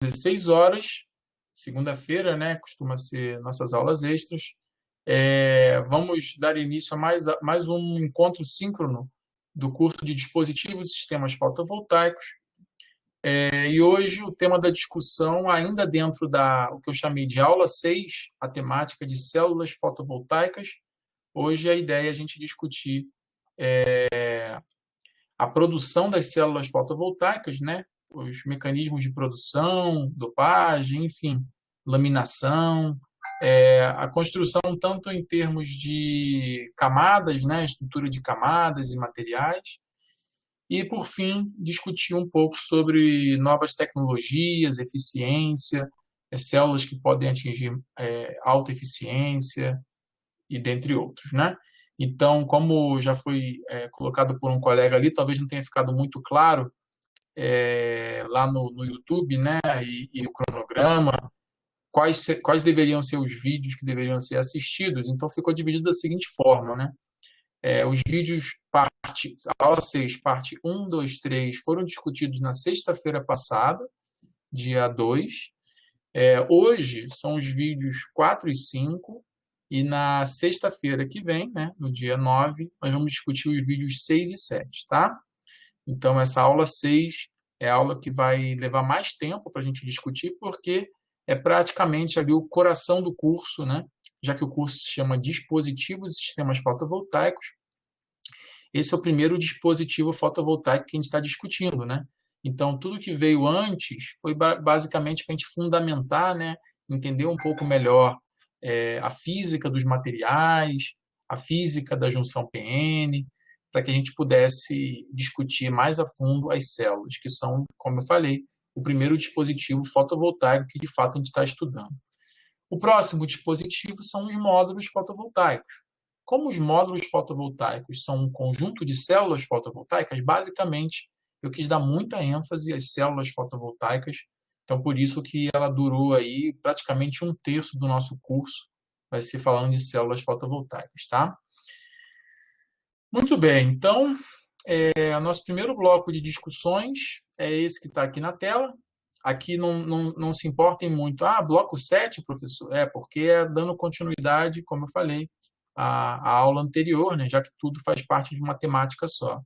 16 horas, segunda-feira, né? Costuma ser nossas aulas extras. Vamos dar início a mais um encontro síncrono do curso de Dispositivos e Sistemas Fotovoltaicos. E hoje o tema da discussão, ainda dentro o que eu chamei de aula 6, a temática de células fotovoltaicas. Hoje a ideia é a gente discutir a produção das células fotovoltaicas, né? Os mecanismos de produção, dopagem, enfim, laminação, a construção tanto em termos de camadas, né? Estrutura de camadas e materiais, e, por fim, discutir um pouco sobre novas tecnologias, eficiência, células que podem atingir alta eficiência, e dentre outros, né? Então, como já foi colocado por um colega ali, talvez não tenha ficado muito claro lá no YouTube, né? E o cronograma, quais deveriam ser os vídeos que deveriam ser assistidos. Então, ficou dividido da seguinte forma, né? Os vídeos, aula 6, parte 1, 2, 3, foram discutidos na sexta-feira passada, dia 2. Hoje são os vídeos 4 e 5, e na sexta-feira que vem, né, no dia 9, nós vamos discutir os vídeos 6 e 7, tá? Então, essa aula 6 é a aula que vai levar mais tempo para a gente discutir, porque é praticamente ali o coração do curso, né? Já que o curso se chama Dispositivos e Sistemas Fotovoltaicos. Esse é o primeiro dispositivo fotovoltaico que a gente está discutindo, né? Então, tudo que veio antes foi basicamente para a gente fundamentar, né? Entender um pouco melhor a física dos materiais, a física da junção PN, para que a gente pudesse discutir mais a fundo as células, que são, como eu falei, o primeiro dispositivo fotovoltaico que, de fato, a gente está estudando. O próximo dispositivo são os módulos fotovoltaicos. Como os módulos fotovoltaicos são um conjunto de células fotovoltaicas, basicamente, eu quis dar muita ênfase às células fotovoltaicas, então por isso que ela durou aí praticamente 1/3 do nosso curso, vai ser falando de células fotovoltaicas, tá? Muito bem, então, o nosso primeiro bloco de discussões é esse que está aqui na tela. Aqui não se importem muito. Bloco 7, professor? Porque dando continuidade, como eu falei, à aula anterior, né? Já que tudo faz parte de uma temática só.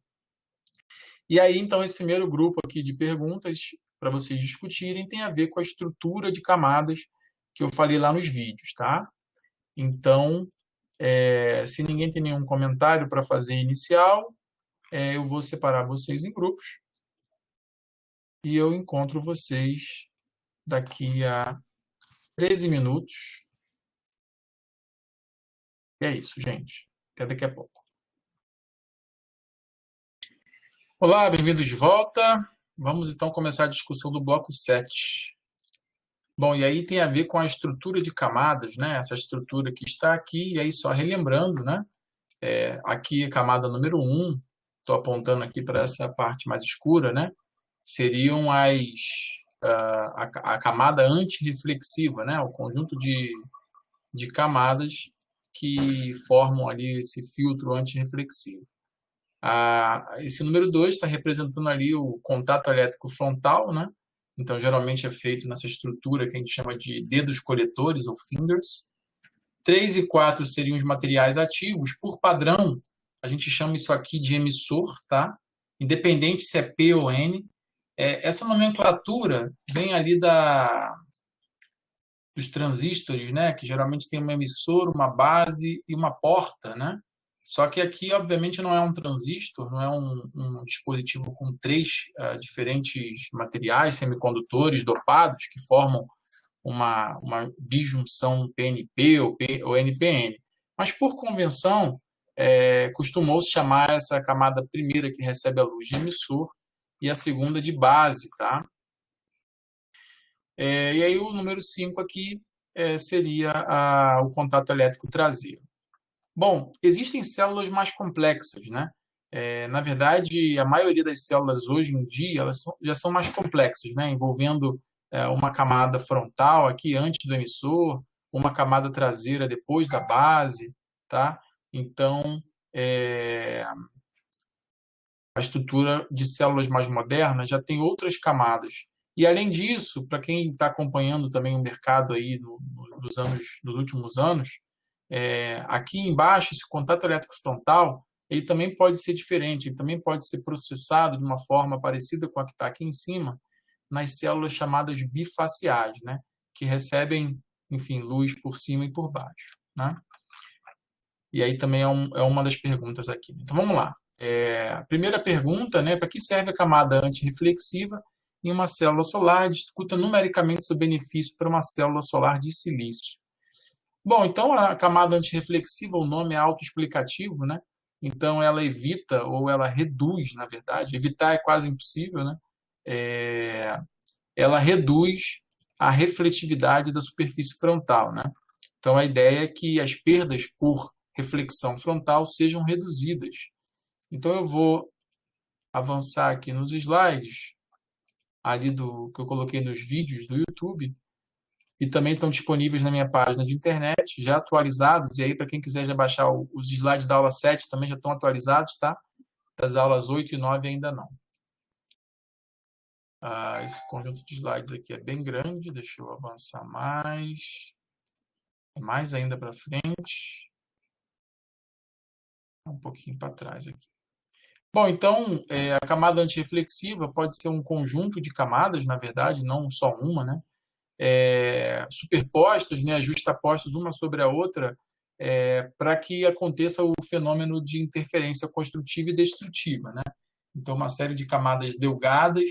E aí, então, esse primeiro grupo aqui de perguntas para vocês discutirem tem a ver com a estrutura de camadas que eu falei lá nos vídeos, tá? Então, se ninguém tem nenhum comentário para fazer inicial, eu vou separar vocês em grupos e eu encontro vocês daqui a 13 minutos. E é isso, gente. Até daqui a pouco. Olá, bem-vindos de volta. Vamos então começar a discussão do bloco 7. Bom, e aí tem a ver com a estrutura de camadas, né? Essa estrutura que está aqui, e aí só relembrando, né? Aqui a camada número 1, estou apontando aqui para essa parte mais escura, né? Seriam a camada antirreflexiva, né? O conjunto de camadas que formam ali esse filtro antirreflexivo. Esse número 2 está representando ali o contato elétrico frontal, né? Então, geralmente é feito nessa estrutura que a gente chama de dedos coletores, ou fingers. 3 e 4 seriam os materiais ativos. Por padrão, a gente chama isso aqui de emissor, tá? Independente se é P ou N. Essa nomenclatura vem ali dos transistores, né? Que geralmente tem um emissor, uma base e uma porta, né? Só que aqui, obviamente, não é um transistor, não é um dispositivo com 3 diferentes materiais semicondutores dopados que formam uma disjunção PNP ou NPN. Mas, por convenção, costumou-se chamar essa camada primeira que recebe a luz de emissor e a segunda de base, tá? E aí o número 5 aqui seria o contato elétrico traseiro. Bom, existem células mais complexas, né? Na verdade, a maioria das células hoje em dia elas já são mais complexas, né? Envolvendo uma camada frontal aqui antes do emissor, uma camada traseira depois da base, tá? Então, a estrutura de células mais modernas já tem outras camadas E, além disso, para quem está acompanhando também o mercado aí nos últimos anos, aqui embaixo, esse contato elétrico frontal, ele também pode ser diferente, ele também pode ser processado de uma forma parecida com a que está aqui em cima, nas células chamadas bifaciais, né? Que recebem, enfim, luz por cima e por baixo, né? E aí também é uma das perguntas aqui. Então, vamos lá. A primeira pergunta, né? Para que serve a camada antirreflexiva em uma célula solar? Discuta numericamente seu benefício para uma célula solar de silício. Bom, então a camada antirreflexiva, o nome é autoexplicativo, né? Então ela evita ou ela reduz, na verdade, evitar é quase impossível, né? Ela reduz a refletividade da superfície frontal, né? Então a ideia é que as perdas por reflexão frontal sejam reduzidas. Então eu vou avançar aqui nos slides, ali do que eu coloquei nos vídeos do YouTube, e também estão disponíveis na minha página de internet, já atualizados, e aí para quem quiser já baixar os slides da aula 7 também já estão atualizados, tá? Das aulas 8 e 9 ainda não. Esse conjunto de slides aqui é bem grande, deixa eu avançar mais ainda para frente, um pouquinho para trás aqui. Bom, então, a camada antirreflexiva pode ser um conjunto de camadas, na verdade, não só uma, né? Superpostas, né, justapostas uma sobre a outra, para que aconteça o fenômeno de interferência construtiva e destrutiva, né? Então, uma série de camadas delgadas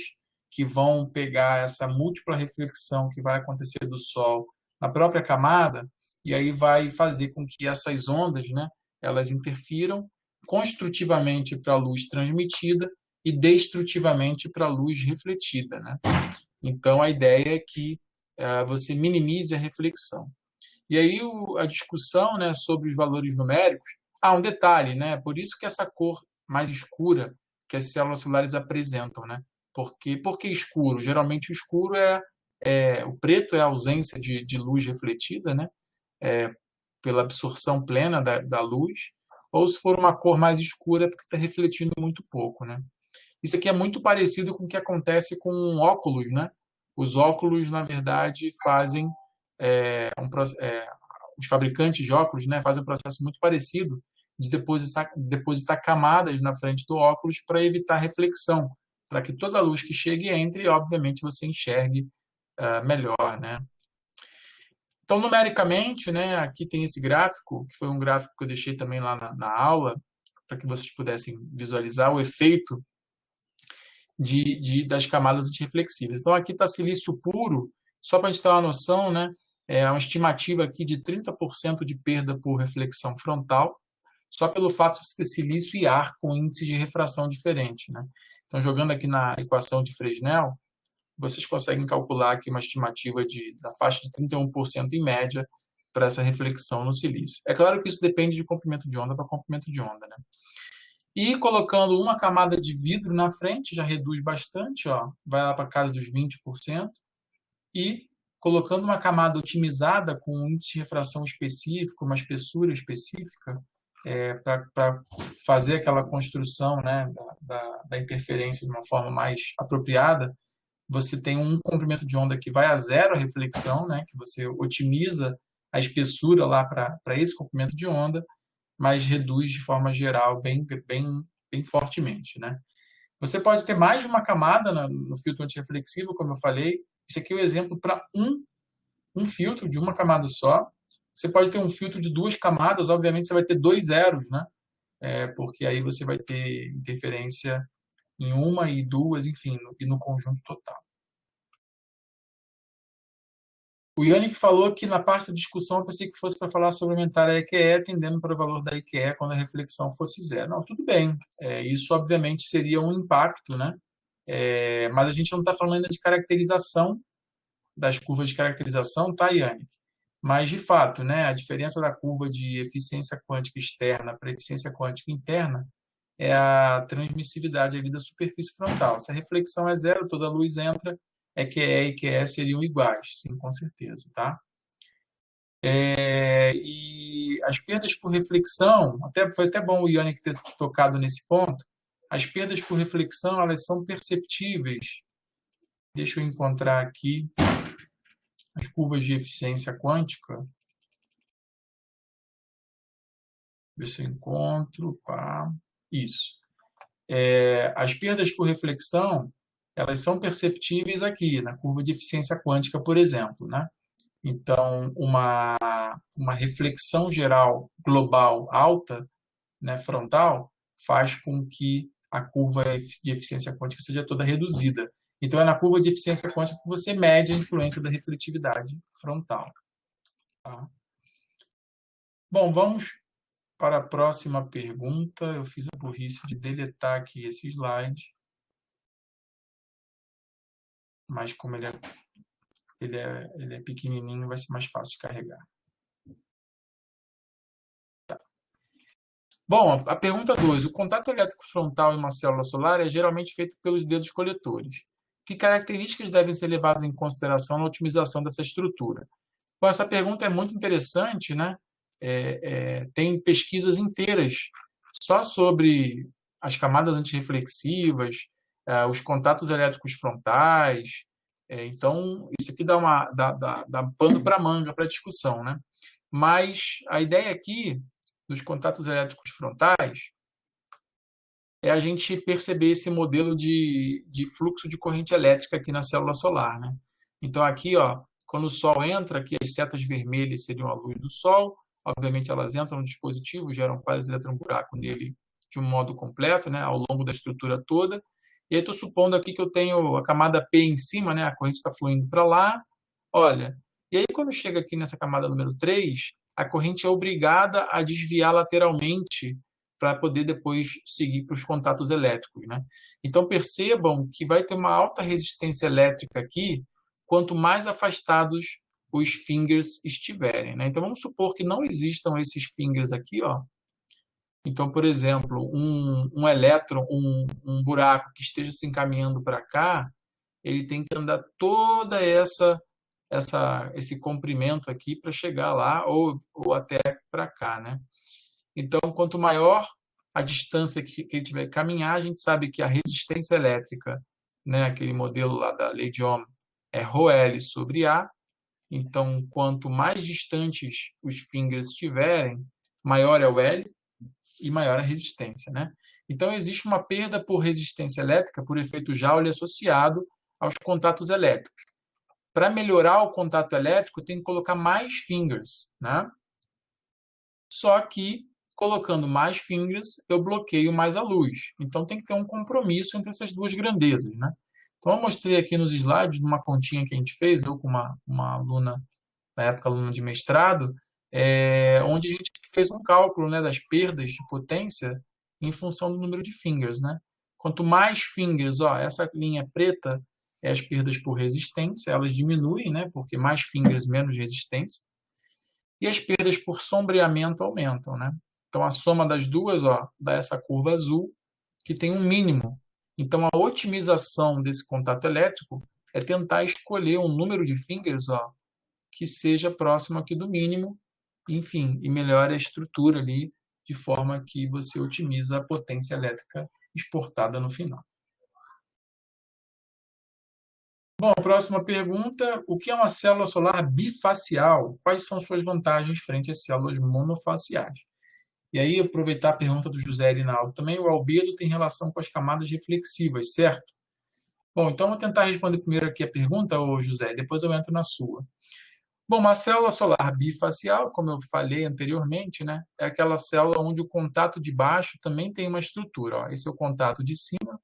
que vão pegar essa múltipla reflexão que vai acontecer do Sol na própria camada, e aí vai fazer com que essas ondas, né, elas interfiram construtivamente para a luz transmitida e destrutivamente para a luz refletida, né? Então, a ideia é que você minimize a reflexão. E aí a discussão, né, sobre os valores numéricos. Um detalhe, né? Por isso que essa cor mais escura que as células solares apresentam, né? Por que escuro? Geralmente o escuro o preto é a ausência de luz refletida, né? Pela absorção plena da luz. Ou se for uma cor mais escura, é porque está refletindo muito pouco, né? Isso aqui é muito parecido com o que acontece com óculos, né? Os óculos, na verdade, fazem os fabricantes de óculos, né, fazem um processo muito parecido de depositar camadas na frente do óculos para evitar reflexão, para que toda a luz que chegue entre, obviamente, você enxergue melhor, né? Então, numericamente, né, aqui tem esse gráfico, que foi um gráfico que eu deixei também lá na aula, para que vocês pudessem visualizar o efeito das camadas antirreflexivas. Então, aqui está silício puro, só para a gente ter uma noção, né? É uma estimativa aqui de 30% de perda por reflexão frontal, só pelo fato de você ter silício e ar com índice de refração diferente, né? Então, jogando aqui na equação de Fresnel, vocês conseguem calcular aqui uma estimativa da faixa de 31% em média para essa reflexão no silício. É claro que isso depende de comprimento de onda para comprimento de onda, né? E colocando uma camada de vidro na frente, já reduz bastante, ó, vai lá para casa dos 20%. E colocando uma camada otimizada com um índice de refração específico, uma espessura específica, para fazer aquela construção, né, da interferência de uma forma mais apropriada, você tem um comprimento de onda que vai a zero a reflexão, né, que você otimiza a espessura lá para esse comprimento de onda, mas reduz de forma geral bem fortemente, né? Você pode ter mais de uma camada no filtro antirreflexivo, como eu falei. Esse aqui é o exemplo para um filtro de uma camada só. Você pode ter um filtro de duas camadas, obviamente você vai ter dois zeros, né? Porque aí você vai ter interferência em uma e duas, enfim, e no conjunto total. O Yannick falou que na parte da discussão eu pensei que fosse para falar sobre aumentar a EQE, atendendo para o valor da EQE quando a reflexão fosse zero. Não, tudo bem. Isso, obviamente, seria um impacto, né? Mas a gente não está falando ainda de caracterização, das curvas de caracterização, tá, Yannick? Mas, de fato, né, a diferença da curva de eficiência quântica externa para eficiência quântica interna é a transmissividade ali da superfície frontal. Se a reflexão é zero, toda a luz entra, EQE e EQE seriam iguais, sim, com certeza, tá? E as perdas por reflexão, foi até bom o Yannick ter tocado nesse ponto, as perdas por reflexão, elas são perceptíveis Deixa eu encontrar aqui as curvas de eficiência quântica. Ver se eu encontro. Pá. Isso. As perdas por reflexão, elas são perceptíveis aqui, na curva de eficiência quântica, por exemplo, né? Então, uma reflexão geral global alta, né, frontal, faz com que a curva de eficiência quântica seja toda reduzida. Então, é na curva de eficiência quântica que você mede a influência da refletividade frontal. Tá? Bom, vamos para a próxima pergunta. Eu fiz a burrice de deletar aqui esse slide, mas como ele é pequenininho, vai ser mais fácil de carregar. Bom, a pergunta 2. O contato elétrico frontal em uma célula solar é geralmente feito pelos dedos coletores. Que características devem ser levadas em consideração na otimização dessa estrutura? Bom, essa pergunta é muito interessante, né? Tem pesquisas inteiras só sobre as camadas antirreflexivas, os contatos elétricos frontais. Então, isso aqui dá pano para manga para discussão, né? Mas a ideia aqui dos contatos elétricos frontais é a gente perceber esse modelo de fluxo de corrente elétrica aqui na célula solar, né? Então, aqui, ó, quando o Sol entra, aqui as setas vermelhas seriam a luz do Sol. Obviamente, elas entram no dispositivo, geram pares de eletrão-buraco nele de um modo completo, né, ao longo da estrutura toda. E aí, estou supondo aqui que eu tenho a camada P em cima, né, a corrente está fluindo para lá. Olha, e aí, quando chega aqui nessa camada número 3, a corrente é obrigada a desviar lateralmente para poder depois seguir para os contatos elétricos, né? Então percebam que vai ter uma alta resistência elétrica aqui, quanto mais afastados os fingers estiverem, né? Então vamos supor que não existam esses fingers aqui, ó. Então, por exemplo, um elétron, um buraco que esteja se encaminhando para cá, ele tem que andar toda esse comprimento aqui para chegar lá ou até para cá, né? Então, quanto maior a distância que ele tiver que caminhar, a gente sabe que a resistência elétrica, né, aquele modelo lá da lei de Ohm, é ρL sobre A. Então, quanto mais distantes os fingers estiverem, maior é o L e maior a resistência, né? Então, existe uma perda por resistência elétrica por efeito Joule associado aos contatos elétricos. Para melhorar o contato elétrico, tem que colocar mais fingers, né? Só que, colocando mais fingers, eu bloqueio mais a luz. Então, tem que ter um compromisso entre essas duas grandezas, né? Então, eu mostrei aqui nos slides, numa continha que a gente fez, eu com uma aluna, na época aluna de mestrado, onde a gente fez um cálculo, né, das perdas de potência em função do número de fingers, né? Quanto mais fingers, ó, essa linha preta é as perdas por resistência, elas diminuem, né, porque mais fingers, menos resistência. E as perdas por sombreamento aumentam, né? Então, a soma das duas, ó, dá essa curva azul, que tem um mínimo. Então, a otimização desse contato elétrico é tentar escolher um número de fingers, ó, que seja próximo aqui do mínimo, enfim, e melhore a estrutura ali, de forma que você otimiza a potência elétrica exportada no final. Bom, a próxima pergunta: o que é uma célula solar bifacial? Quais são suas vantagens frente às células monofaciais? E aí, aproveitar a pergunta do José Rinaldo também, o albedo tem relação com as camadas reflexivas, certo? Bom, então vou tentar responder primeiro aqui a pergunta, ô José, depois eu entro na sua. Bom, uma célula solar bifacial, como eu falei anteriormente, né, é aquela célula onde o contato de baixo também tem uma estrutura. Ó. Esse é o contato de cima,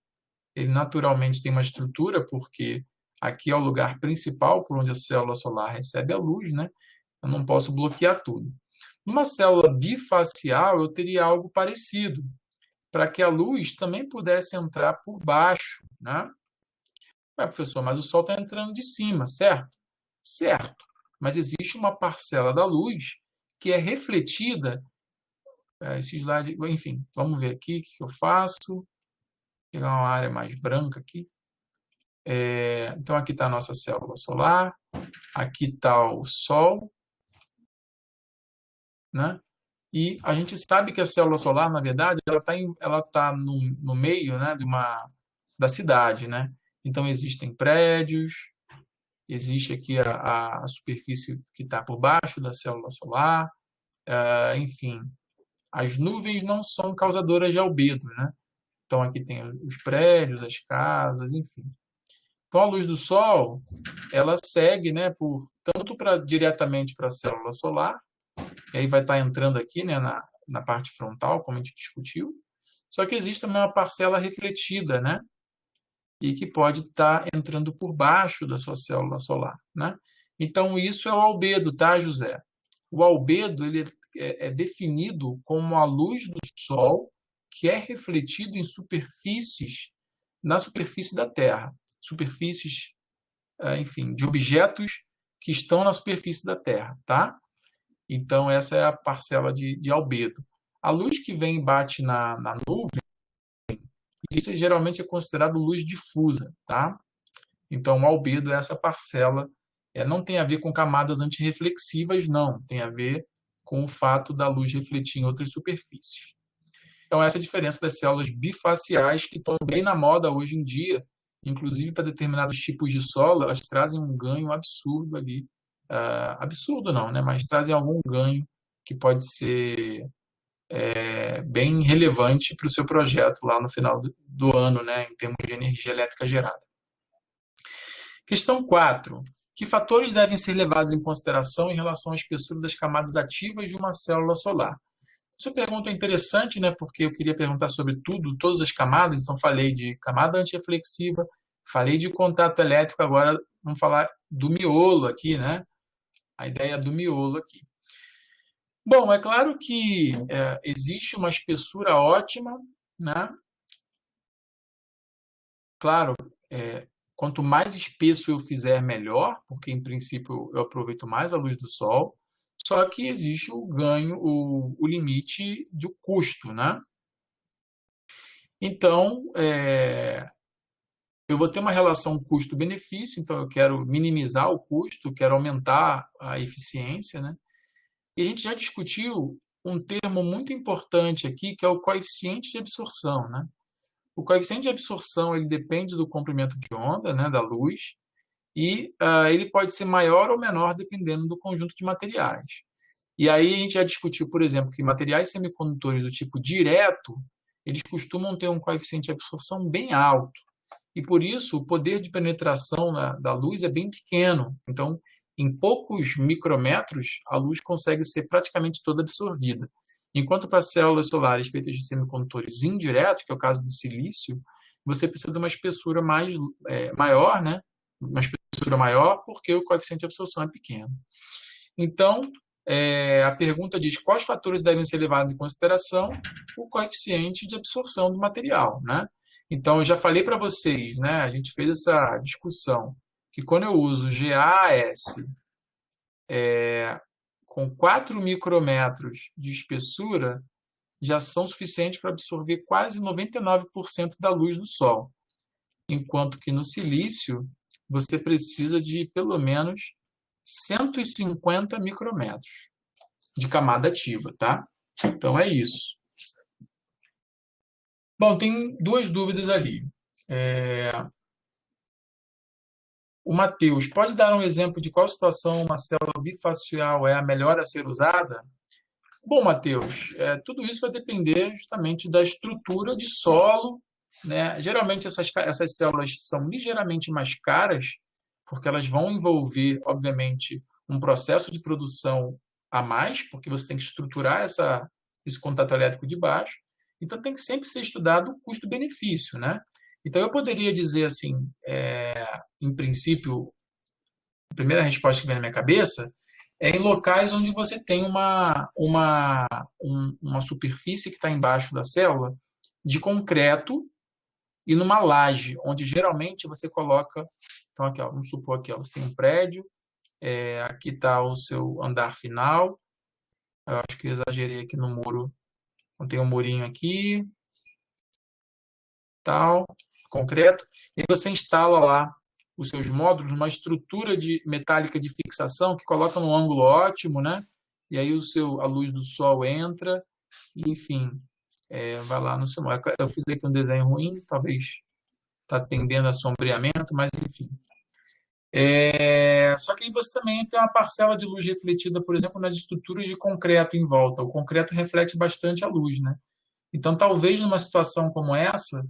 ele naturalmente tem uma estrutura, porque aqui é o lugar principal por onde a célula solar recebe a luz, né? Eu não posso bloquear tudo. Numa célula bifacial, eu teria algo parecido, para que a luz também pudesse entrar por baixo, né? Professor, mas o Sol está entrando de cima, certo? Certo, mas existe uma parcela da luz que é refletida. Esse slide, enfim, vamos ver aqui o que eu faço. Vou pegar uma área mais branca aqui. Então, aqui está a nossa célula solar, aqui está o Sol, né? E a gente sabe que a célula solar, na verdade, ela tá no meio, né, da cidade, né? Então, existem prédios, existe aqui a superfície que está por baixo da célula solar, enfim. As nuvens não são causadoras de albedo, né? Então, aqui tem os prédios, as casas, enfim. Então, a luz do Sol, ela segue, né, tanto diretamente para a célula solar, que aí vai estar entrando aqui, né, na parte frontal, como a gente discutiu, só que existe também uma parcela refletida, né, e que pode estar entrando por baixo da sua célula solar, né? Então, isso é o albedo, tá, José? O albedo ele é definido como a luz do Sol que é refletido em superfícies, na superfície da Terra, superfícies, enfim, de objetos que estão na superfície da Terra, tá? Então, essa é a parcela de albedo. A luz que vem e bate na nuvem, isso geralmente é considerado luz difusa, tá? Então, o albedo é essa parcela, não tem a ver com camadas antirreflexivas, não, tem a ver com o fato da luz refletir em outras superfícies. Então, essa é a diferença das células bifaciais, que estão bem na moda hoje em dia, inclusive para determinados tipos de solo, elas trazem um ganho absurdo ali. Absurdo não, né? Mas trazem algum ganho que pode ser bem relevante para o seu projeto lá no final do ano, né? Em termos de energia elétrica gerada. Questão 4. Que fatores devem ser levados em consideração em relação à espessura das camadas ativas de uma célula solar? Essa pergunta é interessante, né? Porque eu queria perguntar sobre tudo, todas as camadas. Então, falei de camada antirreflexiva, falei de contato elétrico, agora vamos falar do miolo aqui, né? A ideia do miolo aqui. Bom, é claro que existe uma espessura ótima, né? Claro, quanto mais espesso eu fizer, melhor, porque em princípio eu aproveito mais a luz do sol. Só que existe o ganho, o limite do custo, né? Então, eu vou ter uma relação custo-benefício, então eu quero minimizar o custo, quero aumentar a eficiência, né? E a gente já discutiu um termo muito importante aqui, que é o coeficiente de absorção, né? O coeficiente de absorção ele depende do comprimento de onda, né, da luz, e ele pode ser maior ou menor dependendo do conjunto de materiais. E aí a gente já discutiu, por exemplo, que materiais semicondutores do tipo direto, eles costumam ter um coeficiente de absorção bem alto. E por isso o poder de penetração da luz é bem pequeno. Então, em poucos micrômetros, a luz consegue ser praticamente toda absorvida. Enquanto para células solares feitas de semicondutores indiretos, que é o caso do silício, você precisa de uma espessura maior, né? Uma espessura maior, porque o coeficiente de absorção é pequeno. Então, a pergunta diz quais fatores devem ser levados em consideração? O coeficiente de absorção do material, né? Então, eu já falei para vocês, né? A gente fez essa discussão, que quando eu uso GaAs com 4 micrômetros de espessura, já são suficientes para absorver quase 99% da luz do Sol. Enquanto que no silício, você precisa de pelo menos 150 micrômetros de camada ativa, tá? Então, é isso. Bom, tem duas dúvidas ali. O Matheus, pode dar um exemplo de qual situação uma célula bifacial é a melhor a ser usada? Bom, Matheus, tudo isso vai depender justamente da estrutura de solo, né? Geralmente essas células são ligeiramente mais caras, porque elas vão envolver, obviamente, um processo de produção a mais, porque você tem que estruturar esse contato elétrico de baixo. Então, tem que sempre ser estudado o custo-benefício, né? Então, eu poderia dizer assim, em princípio, a primeira resposta que vem na minha cabeça é em locais onde você tem uma superfície que está embaixo da célula de concreto e numa laje, onde geralmente você coloca. Então, aqui, ó, vamos supor aqui, ó, você tem um prédio, aqui está o seu andar final. Eu acho que eu exagerei aqui no muro. Então, tem um murinho aqui, tal, concreto, e você instala lá os seus módulos numa estrutura metálica de fixação que coloca num ângulo ótimo, né? E aí a luz do sol entra, e, enfim, vai lá no seu módulo. Eu fiz aqui um desenho ruim, talvez está tendendo a sombreamento, mas enfim. Só que aí você também tem uma parcela de luz refletida, por exemplo, nas estruturas de concreto em volta. O concreto reflete bastante a luz, né? Então, talvez numa situação como essa,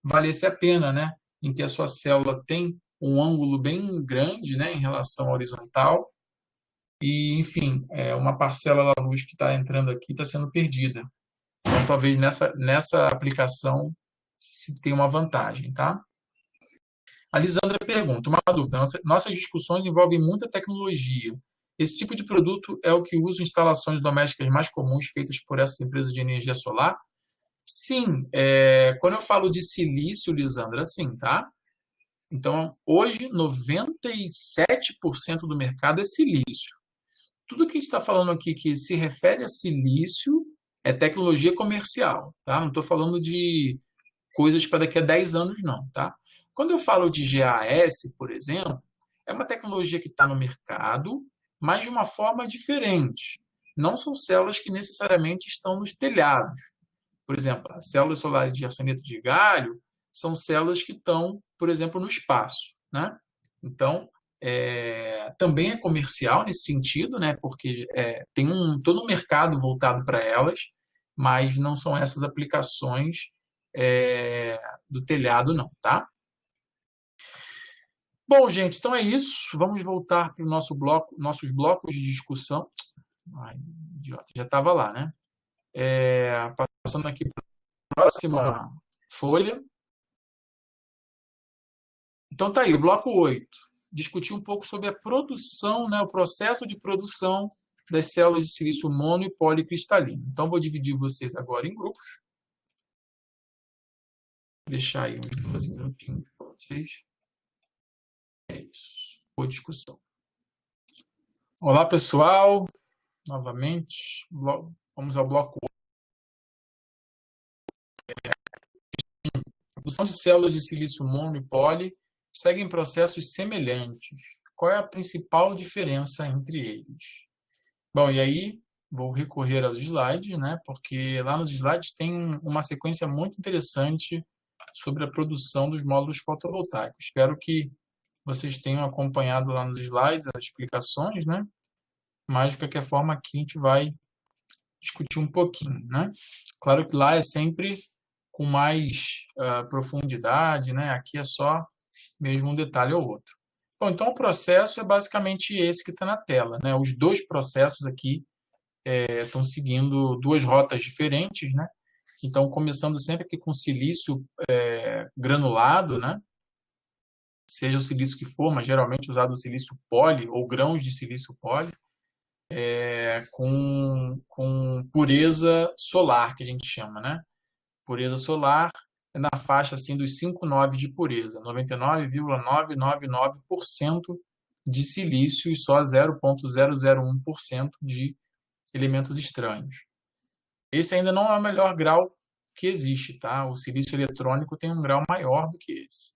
valesse a pena, né? Em que a sua célula tem um ângulo bem grande, né, em relação à horizontal, e, enfim, uma parcela da luz que está entrando aqui está sendo perdida. Então, talvez nessa aplicação se tenha uma vantagem, tá? A Lisandra pergunta, uma dúvida, nossas discussões envolvem muita tecnologia. Esse tipo de produto é o que usa em instalações domésticas mais comuns feitas por essas empresas de energia solar? Sim, quando eu falo de silício, Lisandra, sim, tá? Então, hoje, 97% do mercado é silício. Tudo que a gente está falando aqui que se refere a silício é tecnologia comercial, tá? Não estou falando de coisas para daqui a 10 anos, não, tá? Quando eu falo de GAS, por exemplo, é uma tecnologia que está no mercado, mas de uma forma diferente. Não são células que necessariamente estão nos telhados. Por exemplo, as células solares de arseneto de galho são células que estão, por exemplo, no espaço, né? Então, também é comercial nesse sentido, né? Porque tem todo um mercado voltado para elas, mas não são essas aplicações do telhado, não, tá? Bom, gente, então é isso. Vamos voltar para o nossos blocos de discussão. Ai, idiota, já estava lá, né? Passando aqui para a próxima folha. Então tá aí, o bloco 8. Discutir um pouco sobre a produção, né, o processo de produção das células de silício mono e policristalino. Então vou dividir vocês agora em grupos. Vou deixar aí uns 12 minutinhos para vocês. É isso. Boa discussão. Olá, pessoal. Novamente, vamos ao bloco 8. A produção de células de silício mono e poli seguem processos semelhantes. Qual é a principal diferença entre eles? Bom, e aí vou recorrer aos slides, né? Porque lá nos slides tem uma sequência muito interessante sobre a produção dos módulos fotovoltaicos. Espero que vocês tenham acompanhado lá nos slides as explicações, né? Mas, de qualquer forma, aqui a gente vai discutir um pouquinho, né? Claro que lá é sempre com mais profundidade, né? Aqui é só mesmo um detalhe ou outro. Bom, então o processo é basicamente esse que está na tela, né? Os dois processos aqui estão seguindo duas rotas diferentes, né? Então, começando sempre aqui com silício granulado, né? Seja o silício que for, mas geralmente usado o silício poli ou grãos de silício poli, com pureza solar, que a gente chama, né? Pureza solar é na faixa assim dos 5,9 de pureza, 99,999% de silício e só 0,001% de elementos estranhos. Esse ainda não é o melhor grau que existe, tá? O silício eletrônico tem um grau maior do que esse.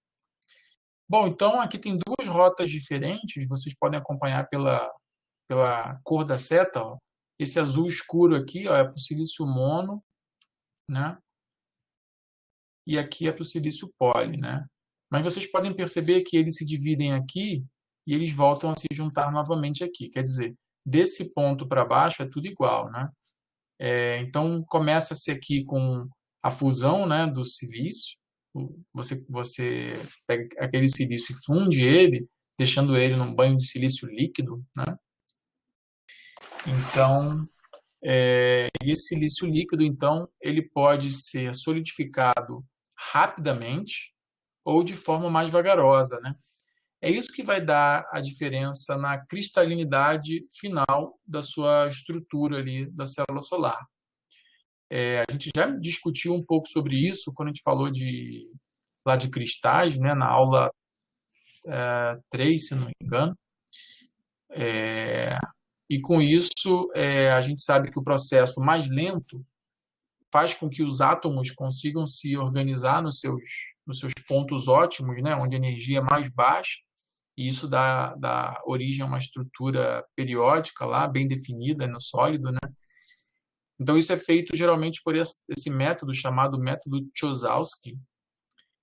Bom, então aqui tem duas rotas diferentes, vocês podem acompanhar pela cor da seta, ó. Esse azul escuro aqui, ó, é para o silício mono, né? E aqui é para o silício poli, né? Mas vocês podem perceber que eles se dividem aqui e eles voltam a se juntar novamente aqui. Quer dizer, desse ponto para baixo é tudo igual, né? Então, começa-se aqui com a fusão, né, do silício. Você pega aquele silício e funde ele, deixando ele num banho de silício líquido, né? Então, esse silício líquido, então, ele pode ser solidificado rapidamente ou de forma mais vagarosa, né? É isso que vai dar a diferença na cristalinidade final da sua estrutura ali da célula solar. A gente já discutiu um pouco sobre isso quando a gente falou lá de cristais, né, na aula 3, se não me engano. E com isso, a gente sabe que o processo mais lento faz com que os átomos consigam se organizar nos seus pontos ótimos, né, onde a energia é mais baixa, e isso dá origem a uma estrutura periódica lá, bem definida no sólido, né? Então, isso é feito geralmente por esse método chamado método Kozlowski,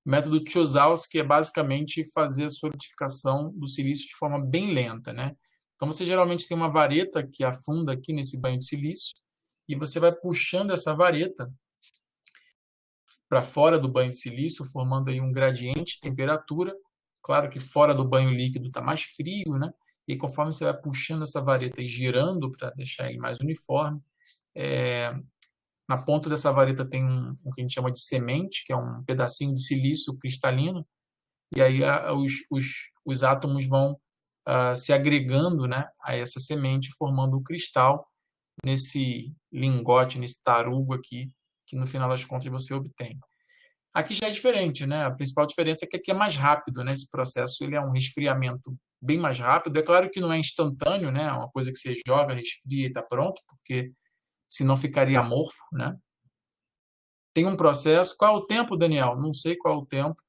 O método Chozowski é basicamente fazer a solidificação do silício de forma bem lenta, né? Então, você geralmente tem uma vareta que afunda aqui nesse banho de silício e você vai puxando essa vareta para fora do banho de silício, formando aí um gradiente de temperatura. Claro que fora do banho líquido está mais frio, né? E conforme você vai puxando essa vareta e girando para deixar ele mais uniforme, na ponta dessa vareta tem o que a gente chama de semente, que é um pedacinho de silício cristalino, e aí os átomos vão se agregando, né, a essa semente, formando um cristal nesse lingote, nesse tarugo aqui, que no final das contas você obtém. Aqui já é diferente, né? A principal diferença é que aqui é mais rápido, né? Esse processo ele é um resfriamento bem mais rápido. É claro que não é instantâneo, né? É uma coisa que você joga, resfria e está pronto, porque senão ficaria amorfo, né? Tem um processo. Qual é o tempo, Daniel? Não sei qual é o tempo.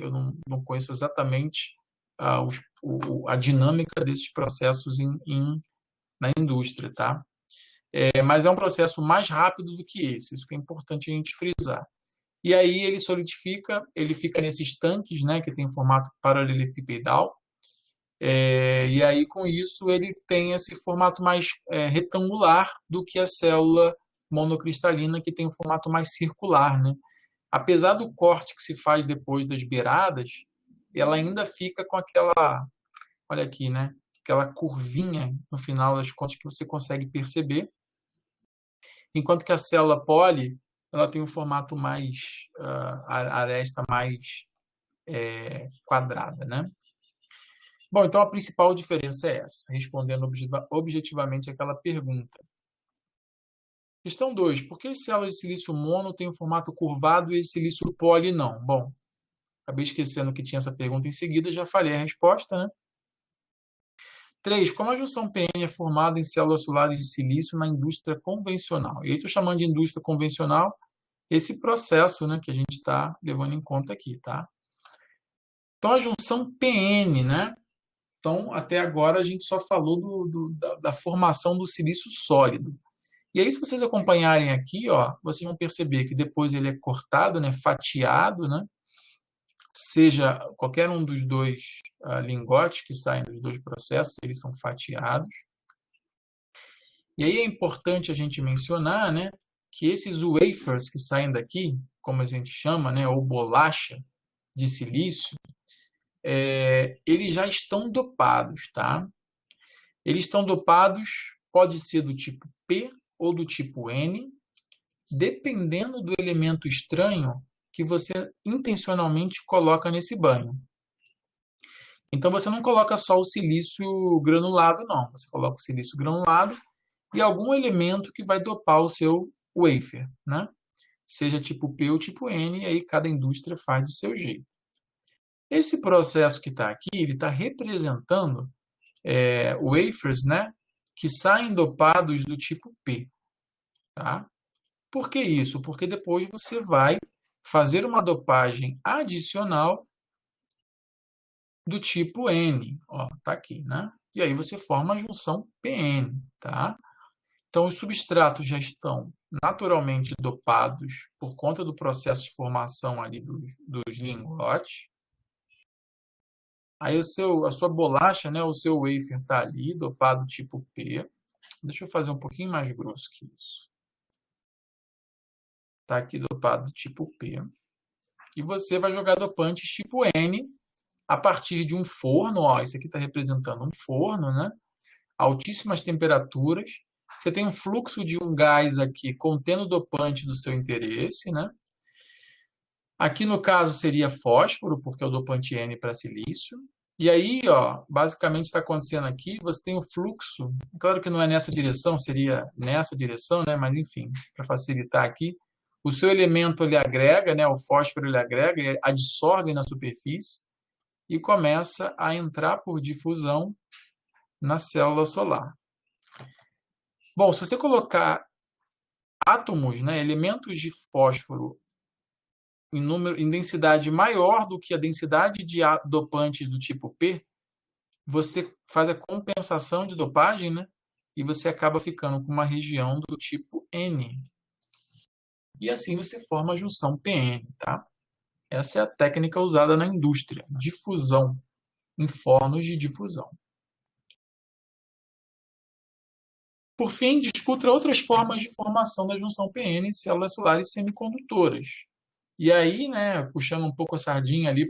Eu não conheço exatamente a dinâmica desses processos na indústria, tá? Mas é um processo mais rápido do que esse. Isso que é importante a gente frisar. E aí ele solidifica, ele fica nesses tanques, né, que tem formato paralelepipedal. E aí, com isso, ele tem esse formato mais retangular do que a célula monocristalina, que tem um formato mais circular, né? Apesar do corte que se faz depois das beiradas, ela ainda fica com aquela, olha aqui, né? Aquela curvinha no final das contas que você consegue perceber. Enquanto que a célula poli, ela tem um formato mais, a aresta mais quadrada, né? Bom, então a principal diferença é essa, respondendo objetivamente aquela pergunta. Questão 2. Por que as células de silício mono têm um formato curvado e as de silício poli não? Bom, acabei esquecendo que tinha essa pergunta em seguida, já falei a resposta, né? 3. Como a junção PN é formada em células solares de silício na indústria convencional? E aí estou chamando de indústria convencional esse processo, né, que a gente está levando em conta aqui, tá? Então, a junção PN, né? Então, até agora, a gente só falou da formação do silício sólido. E aí, se vocês acompanharem aqui, ó, vocês vão perceber que depois ele é cortado, né, fatiado, né? Seja qualquer um dos dois lingotes que saem dos dois processos, eles são fatiados. E aí é importante a gente mencionar, né, que esses wafers que saem daqui, como a gente chama, né, ou bolacha de silício, eles já estão dopados, tá? Eles estão dopados, pode ser do tipo P ou do tipo N, dependendo do elemento estranho que você intencionalmente coloca nesse banho. Então, você não coloca só o silício granulado, não. Você coloca o silício granulado e algum elemento que vai dopar o seu wafer, né? Seja tipo P ou tipo N, e aí cada indústria faz do seu jeito. Esse processo que está aqui, ele está representando wafers, né, que saem dopados do tipo P. Tá? Por que isso? Porque depois você vai fazer uma dopagem adicional do tipo N. Ó, tá aqui, né? E aí você forma a junção PN. Tá? Então, os substratos já estão naturalmente dopados por conta do processo de formação ali dos lingotes. Aí a sua bolacha, né, o seu wafer está ali, dopado tipo P. Deixa eu fazer um pouquinho mais grosso que isso. Está aqui dopado tipo P. E você vai jogar dopantes tipo N a partir de um forno. Ó, isso aqui está representando um forno, né? Altíssimas temperaturas. Você tem um fluxo de um gás aqui contendo dopante do seu interesse, né? Aqui, no caso, seria fósforo, porque é o dopante N para silício. E aí, ó, basicamente está acontecendo aqui, você tem o fluxo, claro que não é nessa direção, seria nessa direção, né? Mas enfim, para facilitar aqui, o seu elemento ele agrega, né? O fósforo ele agrega, ele adsorve na superfície e começa a entrar por difusão na célula solar. Bom, se você colocar átomos, né, elementos de fósforo em densidade maior do que a densidade de dopantes do tipo P, você faz a compensação de dopagem, né? E você acaba ficando com uma região do tipo N. E assim você forma a junção PN, tá? Essa é a técnica usada na indústria, difusão, em fornos de difusão. Por fim, discuta outras formas de formação da junção PN em células solares semicondutoras. E aí, né, puxando um pouco a sardinha ali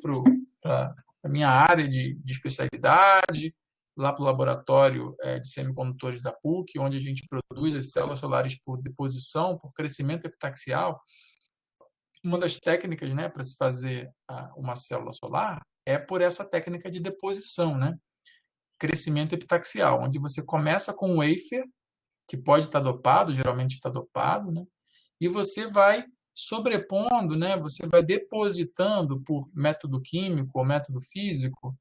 para a minha área de especialidade, lá para o laboratório de semicondutores da PUC, onde a gente produz as células solares por deposição, por crescimento epitaxial. Uma das técnicas, né, para se fazer uma célula solar é por essa técnica de deposição, né? Crescimento epitaxial, onde você começa com um wafer, que pode estar dopado, geralmente está dopado, né? E você vai sobrepondo, né? Você vai depositando por método químico ou método físico,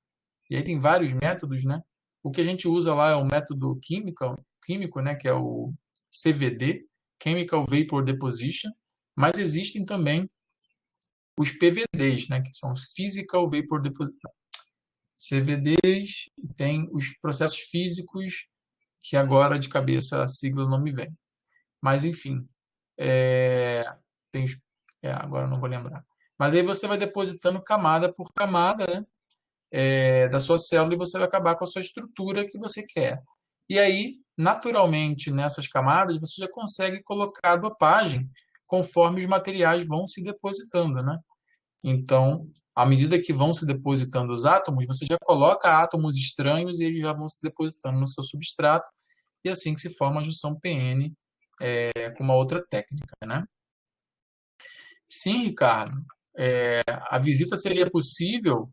e aí tem vários métodos, né? O que a gente usa lá é o método químico, né? Que é o CVD, Chemical Vapor Deposition, mas existem também os PVDs, né? Que são Physical Vapor Deposition. CVDs, tem os processos físicos, que agora de cabeça a sigla não me vem. Mas, enfim, tem os, agora não vou lembrar. Mas aí você vai depositando camada por camada, né, da sua célula, e você vai acabar com a sua estrutura que você quer. E aí, naturalmente, nessas camadas, você já consegue colocar a dopagem conforme os materiais vão se depositando, né? Então, à medida que vão se depositando os átomos, você já coloca átomos estranhos e eles já vão se depositando no seu substrato, e assim que se forma a junção PN com uma outra técnica, né? Sim, Ricardo, a visita seria possível,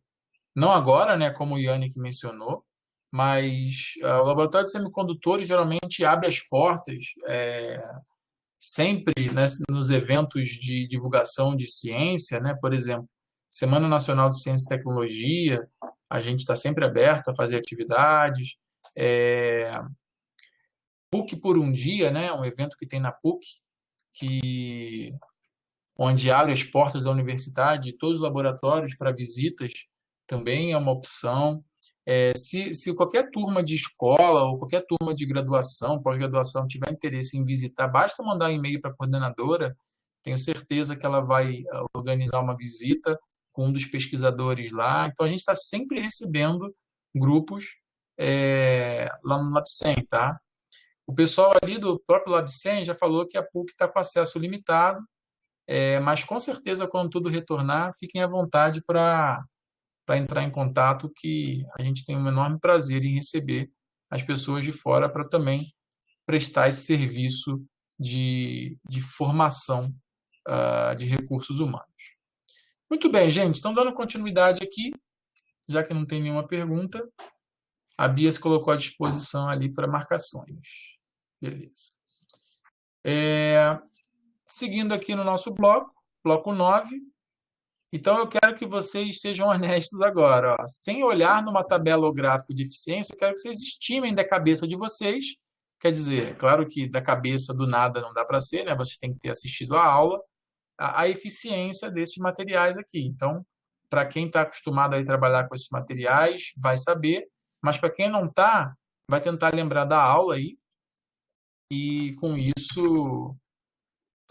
não agora, né, como o Yannick mencionou, mas o laboratório de semicondutores geralmente abre as portas sempre, né, nos eventos de divulgação de ciência, né? Por exemplo, Semana Nacional de Ciência e Tecnologia, a gente está sempre aberto a fazer atividades. PUC por um dia, né? Um evento que tem na PUC, onde abre as portas da universidade, todos os laboratórios para visitas, também é uma opção. Se qualquer turma de escola ou qualquer turma de graduação, pós-graduação, tiver interesse em visitar, basta mandar um e-mail para a coordenadora, tenho certeza que ela vai organizar uma visita com um dos pesquisadores lá. Então, a gente está sempre recebendo grupos lá no LabCem, tá? O pessoal ali do próprio LabCem já falou que a PUC está com acesso limitado, mas com certeza, quando tudo retornar, fiquem à vontade para entrar em contato, que a gente tem um enorme prazer em receber as pessoas de fora para também prestar esse serviço de formação de recursos humanos. Muito bem, gente. Então, dando continuidade aqui, já que não tem nenhuma pergunta, a Bia se colocou à disposição ali para marcações. Beleza. Seguindo aqui no nosso bloco 9. Então, eu quero que vocês sejam honestos agora. Ó. Sem olhar numa tabela ou gráfico de eficiência, eu quero que vocês estimem da cabeça de vocês. Quer dizer, é claro que da cabeça do nada não dá para ser, né? Vocês têm que ter assistido a aula, a eficiência desses materiais aqui. Então, para quem está acostumado a trabalhar com esses materiais, vai saber. Mas para quem não está, vai tentar lembrar da aula aí. E com isso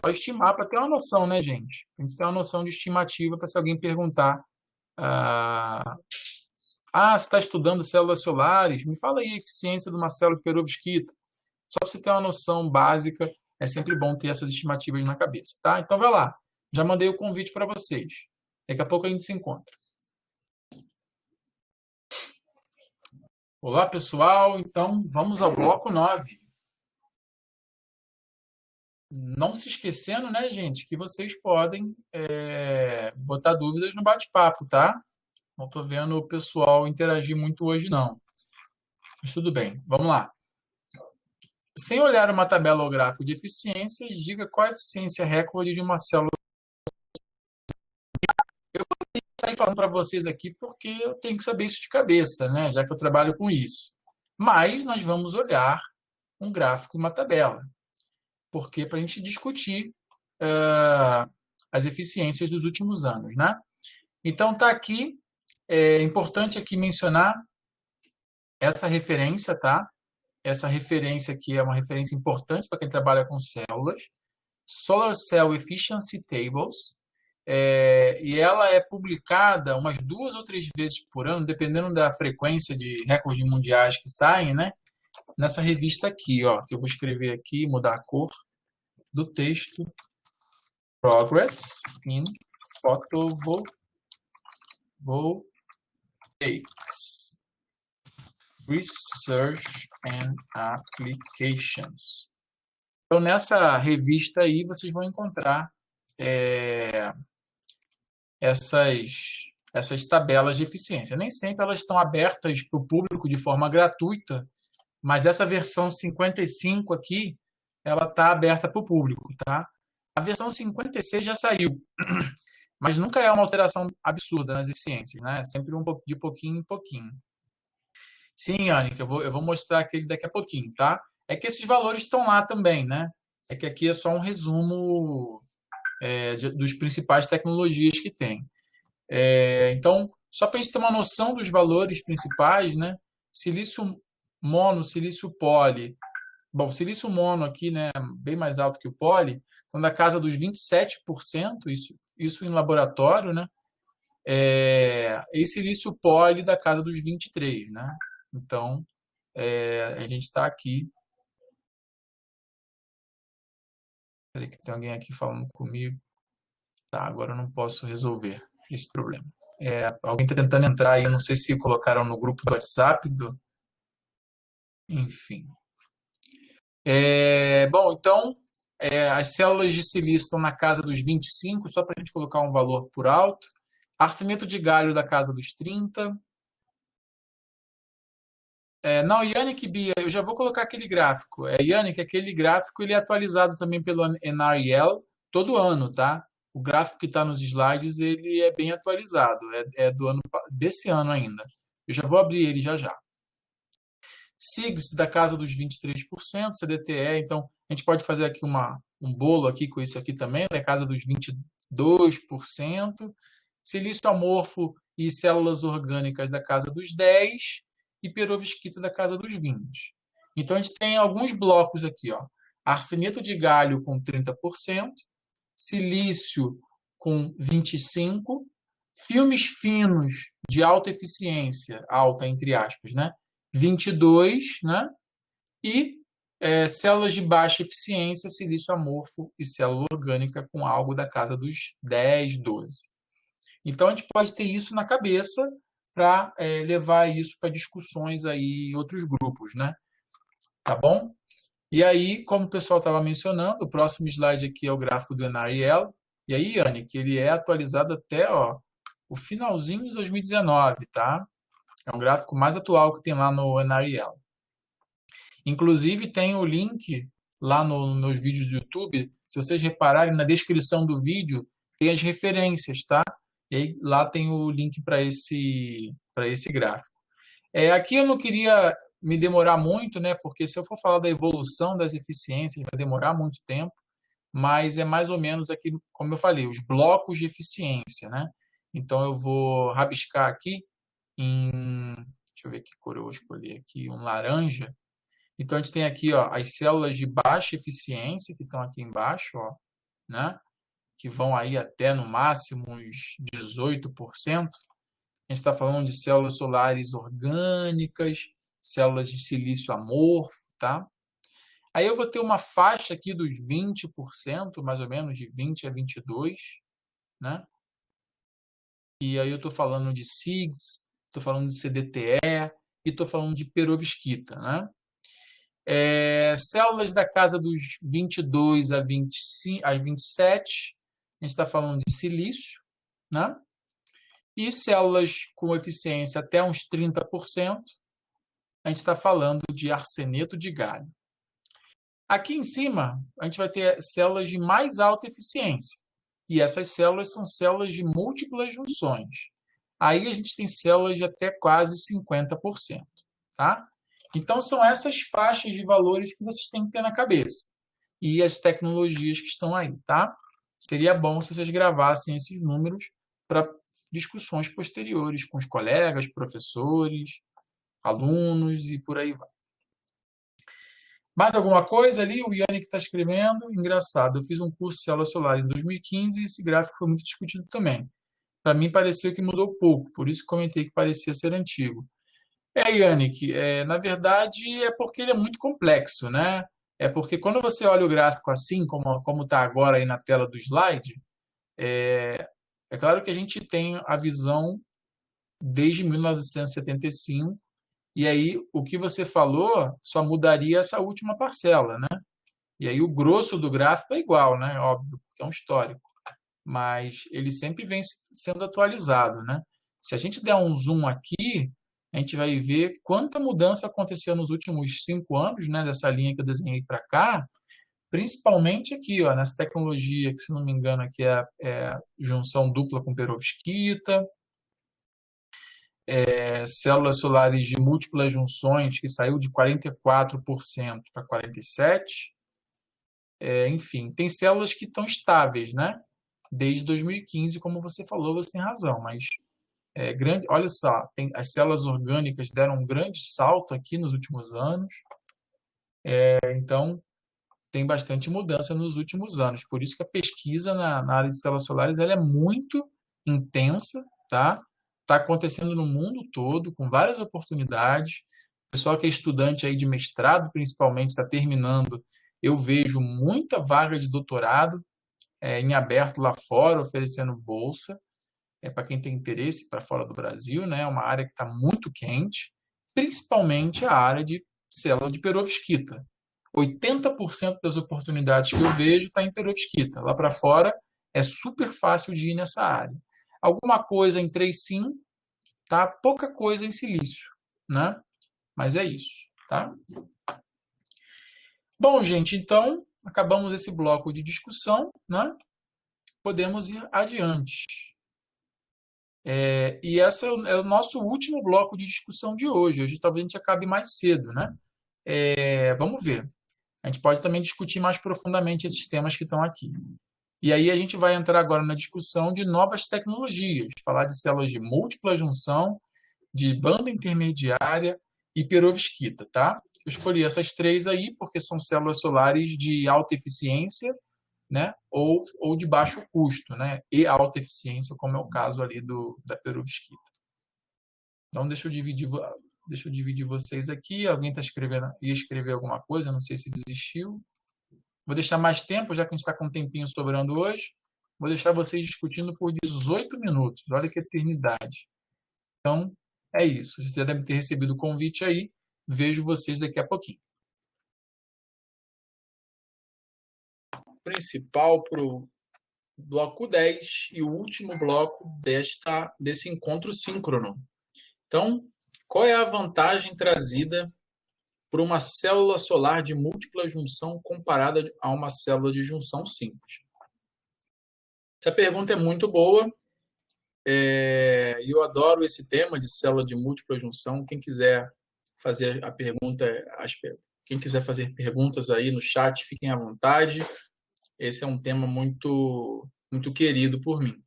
só estimar para ter uma noção, né, gente? A gente tem uma noção de estimativa para se alguém perguntar: você está estudando células solares? Me fala aí a eficiência de uma célula de perovskita. Só para você ter uma noção básica, é sempre bom ter essas estimativas na cabeça, tá? Então vai lá. Já mandei o convite para vocês. Daqui a pouco a gente se encontra. Olá, pessoal. Então, vamos ao bloco 9. Não se esquecendo, né, gente, que vocês podem botar dúvidas no bate-papo, tá? Não estou vendo o pessoal interagir muito hoje, não. Mas tudo bem, vamos lá. Sem olhar uma tabela ou gráfico de eficiências, diga qual a eficiência recorde de uma célula. Eu vou sair falando para vocês aqui porque eu tenho que saber isso de cabeça, né? Já que eu trabalho com isso. Mas nós vamos olhar um gráfico e uma tabela. Porque para a gente discutir as eficiências dos últimos anos, né? Então, está aqui. É importante aqui mencionar essa referência, tá? Essa referência aqui é uma referência importante para quem trabalha com células. Solar Cell Efficiency Tables. e ela é publicada umas 2 ou 3 vezes por ano, dependendo da frequência de recordes mundiais que saem, né? Nessa revista aqui, ó, que eu vou escrever aqui, mudar a cor do texto, Progress in Photovoltaics, Research and Applications. Então, nessa revista aí, vocês vão encontrar essas tabelas de eficiência. Nem sempre elas estão abertas para o público de forma gratuita, mas essa versão 55 aqui, ela está aberta para o público, tá? A versão 56 já saiu, mas nunca é uma alteração absurda nas eficiências, né? Sempre de pouquinho em pouquinho. Sim, Yannick, eu vou mostrar aquele daqui a pouquinho, tá? É que esses valores estão lá também, né? É que aqui é só um resumo dos principais tecnologias que tem. Então, só para a gente ter uma noção dos valores principais, né? Silício mono, silício poli. Bom, silício mono aqui, né, bem mais alto que o poli, então da casa dos 27%, isso em laboratório, né? E silício poli da casa dos 23%, né? Então, a gente está aqui. Peraí que tem alguém aqui falando comigo. Tá, agora eu não posso resolver esse problema. Alguém está tentando entrar aí, não sei se colocaram no grupo do WhatsApp, enfim. Bom, então, as células de silício estão na casa dos 25, só para a gente colocar um valor por alto. Arseneto de galho da casa dos 30. Não, Yannick Bia, eu já vou colocar aquele gráfico. Yannick, aquele gráfico ele é atualizado também pelo NREL todo ano, tá? O gráfico que está nos slides ele é bem atualizado, desse ano ainda. Eu já vou abrir ele já já. SIGS da casa dos 23%, CDTE, então a gente pode fazer aqui um bolo aqui com isso aqui também, da casa dos 22%, silício amorfo e células orgânicas da casa dos 10% e perovskita da casa dos 20%. Então a gente tem alguns blocos aqui, ó. Arseneto de galho com 30%, silício com 25%, filmes finos de alta eficiência, alta entre aspas, né? 22, né? E células de baixa eficiência, silício amorfo e célula orgânica com algo da casa dos 10, 12. Então, a gente pode ter isso na cabeça para levar isso para discussões aí em outros grupos, né? Tá bom? E aí, como o pessoal estava mencionando, o próximo slide aqui é o gráfico do NREL. E aí, Yannick, ele é atualizado até o finalzinho de 2019, tá? É um gráfico mais atual que tem lá no NREL. Inclusive, tem o link lá nos vídeos do YouTube. Se vocês repararem, na descrição do vídeo tem as referências, tá? E aí, lá tem o link para esse gráfico. Aqui eu não queria me demorar muito, né? Porque se eu for falar da evolução das eficiências, vai demorar muito tempo. Mas é mais ou menos aqui, como eu falei, os blocos de eficiência, né? Então, eu vou rabiscar aqui deixa eu ver que cor eu vou escolher aqui, um laranja. Então, a gente tem aqui as células de baixa eficiência, que estão aqui embaixo, né? Que vão aí até, no máximo, uns 18%. A gente está falando de células solares orgânicas, células de silício amorfo, tá? Aí eu vou ter uma faixa aqui dos 20%, mais ou menos, de 20 a 22%, né? E aí eu estou falando de SIGS, estou falando de CDTE e estou falando de perovskita, né? Células da casa dos 22 a 27, a gente está falando de silício, né? E células com eficiência até uns 30%, a gente está falando de arseneto de galho. Aqui em cima, a gente vai ter células de mais alta eficiência. E essas células são células de múltiplas junções. Aí a gente tem células de até quase 50%, tá? Então, são essas faixas de valores que vocês têm que ter na cabeça. E as tecnologias que estão aí, tá? Seria bom se vocês gravassem esses números para discussões posteriores com os colegas, professores, alunos e por aí vai. Mais alguma coisa ali? O Yannick está escrevendo. Engraçado, eu fiz um curso de células solares em 2015 e esse gráfico foi muito discutido também. Para mim, pareceu que mudou pouco, por isso comentei que parecia ser antigo. Yannick, na verdade é porque ele é muito complexo, né? É porque quando você olha o gráfico assim, como está agora aí na tela do slide, é claro que a gente tem a visão desde 1975, e aí o que você falou só mudaria essa última parcela, né? E aí o grosso do gráfico é igual, né? Óbvio, que é um histórico, mas ele sempre vem sendo atualizado, né? Se a gente der um zoom aqui, a gente vai ver quanta mudança aconteceu nos últimos 5 anos, né? Dessa linha que eu desenhei para cá, principalmente aqui, ó, nessa tecnologia que, se não me engano, aqui é junção dupla com perovskita, células solares de múltiplas junções, que saiu de 44% para 47%. Enfim, tem células que estão estáveis, né? Desde 2015, como você falou, você tem razão, mas grande, olha só, as células orgânicas deram um grande salto aqui nos últimos anos, então tem bastante mudança nos últimos anos. Por isso que a pesquisa na área de células solares ela é muito intensa, tá? Está acontecendo no mundo todo, com várias oportunidades. O pessoal que é estudante aí de mestrado, principalmente, está terminando. Eu vejo muita vaga de doutorado em aberto lá fora, oferecendo bolsa para quem tem interesse para fora do Brasil, né? É uma área que está muito quente, principalmente a área de célula de perovskita. 80% das oportunidades que eu vejo está em perovskita. Lá para fora é super fácil de ir nessa área. Alguma coisa em 3SIM, tá? Pouca coisa em silício, né? Mas é isso, tá? Bom, gente, então acabamos esse bloco de discussão, né? Podemos ir adiante. E esse é o nosso último bloco de discussão de hoje. Hoje talvez a gente acabe mais cedo, né? Vamos ver. A gente pode também discutir mais profundamente esses temas que estão aqui. E aí a gente vai entrar agora na discussão de novas tecnologias, falar de células de múltipla junção, de banda intermediária e perovskita, tá? Eu escolhi essas três aí porque são células solares de alta eficiência, né? Ou de baixo custo, né? E alta eficiência, como é o caso ali da perovskita. Então, deixa eu dividir vocês aqui. Alguém ia escrever alguma coisa, não sei se desistiu. Vou deixar mais tempo, já que a gente está com um tempinho sobrando hoje. Vou deixar vocês discutindo por 18 minutos. Olha que eternidade. Então, é isso. Você já deve ter recebido o convite aí. Vejo vocês daqui a pouquinho. Principal para o bloco 10 e o último bloco desse encontro síncrono. Então, qual é a vantagem trazida por uma célula solar de múltipla junção comparada a uma célula de junção simples? Essa pergunta é muito boa. Eu adoro esse tema de célula de múltipla junção. Quem quiser fazer a pergunta, quem quiser fazer perguntas aí no chat, fiquem à vontade. Esse é um tema muito, muito querido por mim.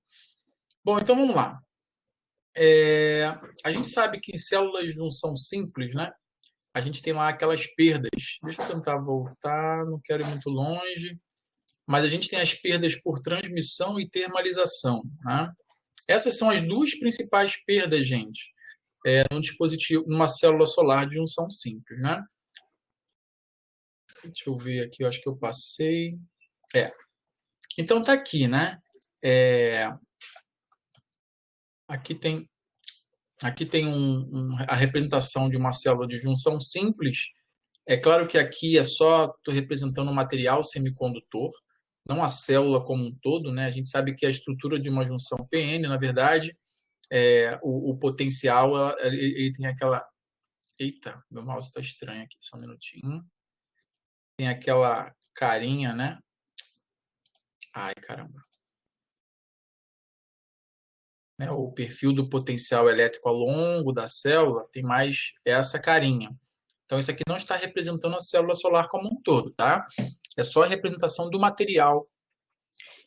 Bom, então vamos lá. A gente sabe que em células de junção simples, né? A gente tem lá aquelas perdas. Deixa eu tentar voltar, não quero ir muito longe. Mas a gente tem as perdas por transmissão e termalização, né? Essas são as duas principais perdas, gente, num dispositivo, numa célula solar de junção simples, né? Deixa eu ver aqui, eu acho que eu passei. Então tá aqui, né? Aqui tem a representação de uma célula de junção simples. É claro que aqui estou representando um material semicondutor, não a célula como um todo, né? A gente sabe que a estrutura de uma junção PN, na verdade, o potencial, ele tem aquela... Eita, meu mouse está estranho aqui, só um minutinho. Tem aquela carinha, né? Ai, caramba. O perfil do potencial elétrico ao longo da célula tem mais essa carinha. Então, isso aqui não está representando a célula solar como um todo, tá? É só a representação do material.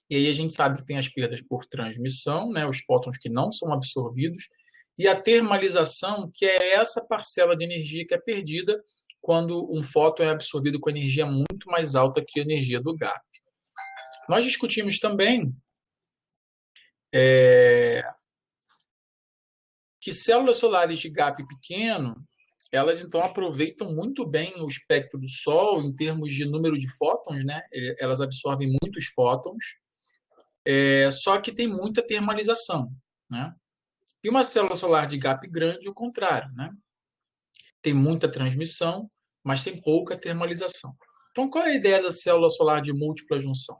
E aí a gente sabe que tem as perdas por transmissão, né? Os fótons que não são absorvidos, e a termalização, que é essa parcela de energia que é perdida quando um fóton é absorvido com energia muito mais alta que a energia do GAP. Nós discutimos também que células solares de GAP pequeno, elas então aproveitam muito bem o espectro do Sol em termos de número de fótons, né? Elas absorvem muitos fótons, só que tem muita termalização, né? E uma célula solar de GAP grande, o contrário, né? Tem muita transmissão, mas tem pouca termalização. Então, qual é a ideia da célula solar de múltipla junção?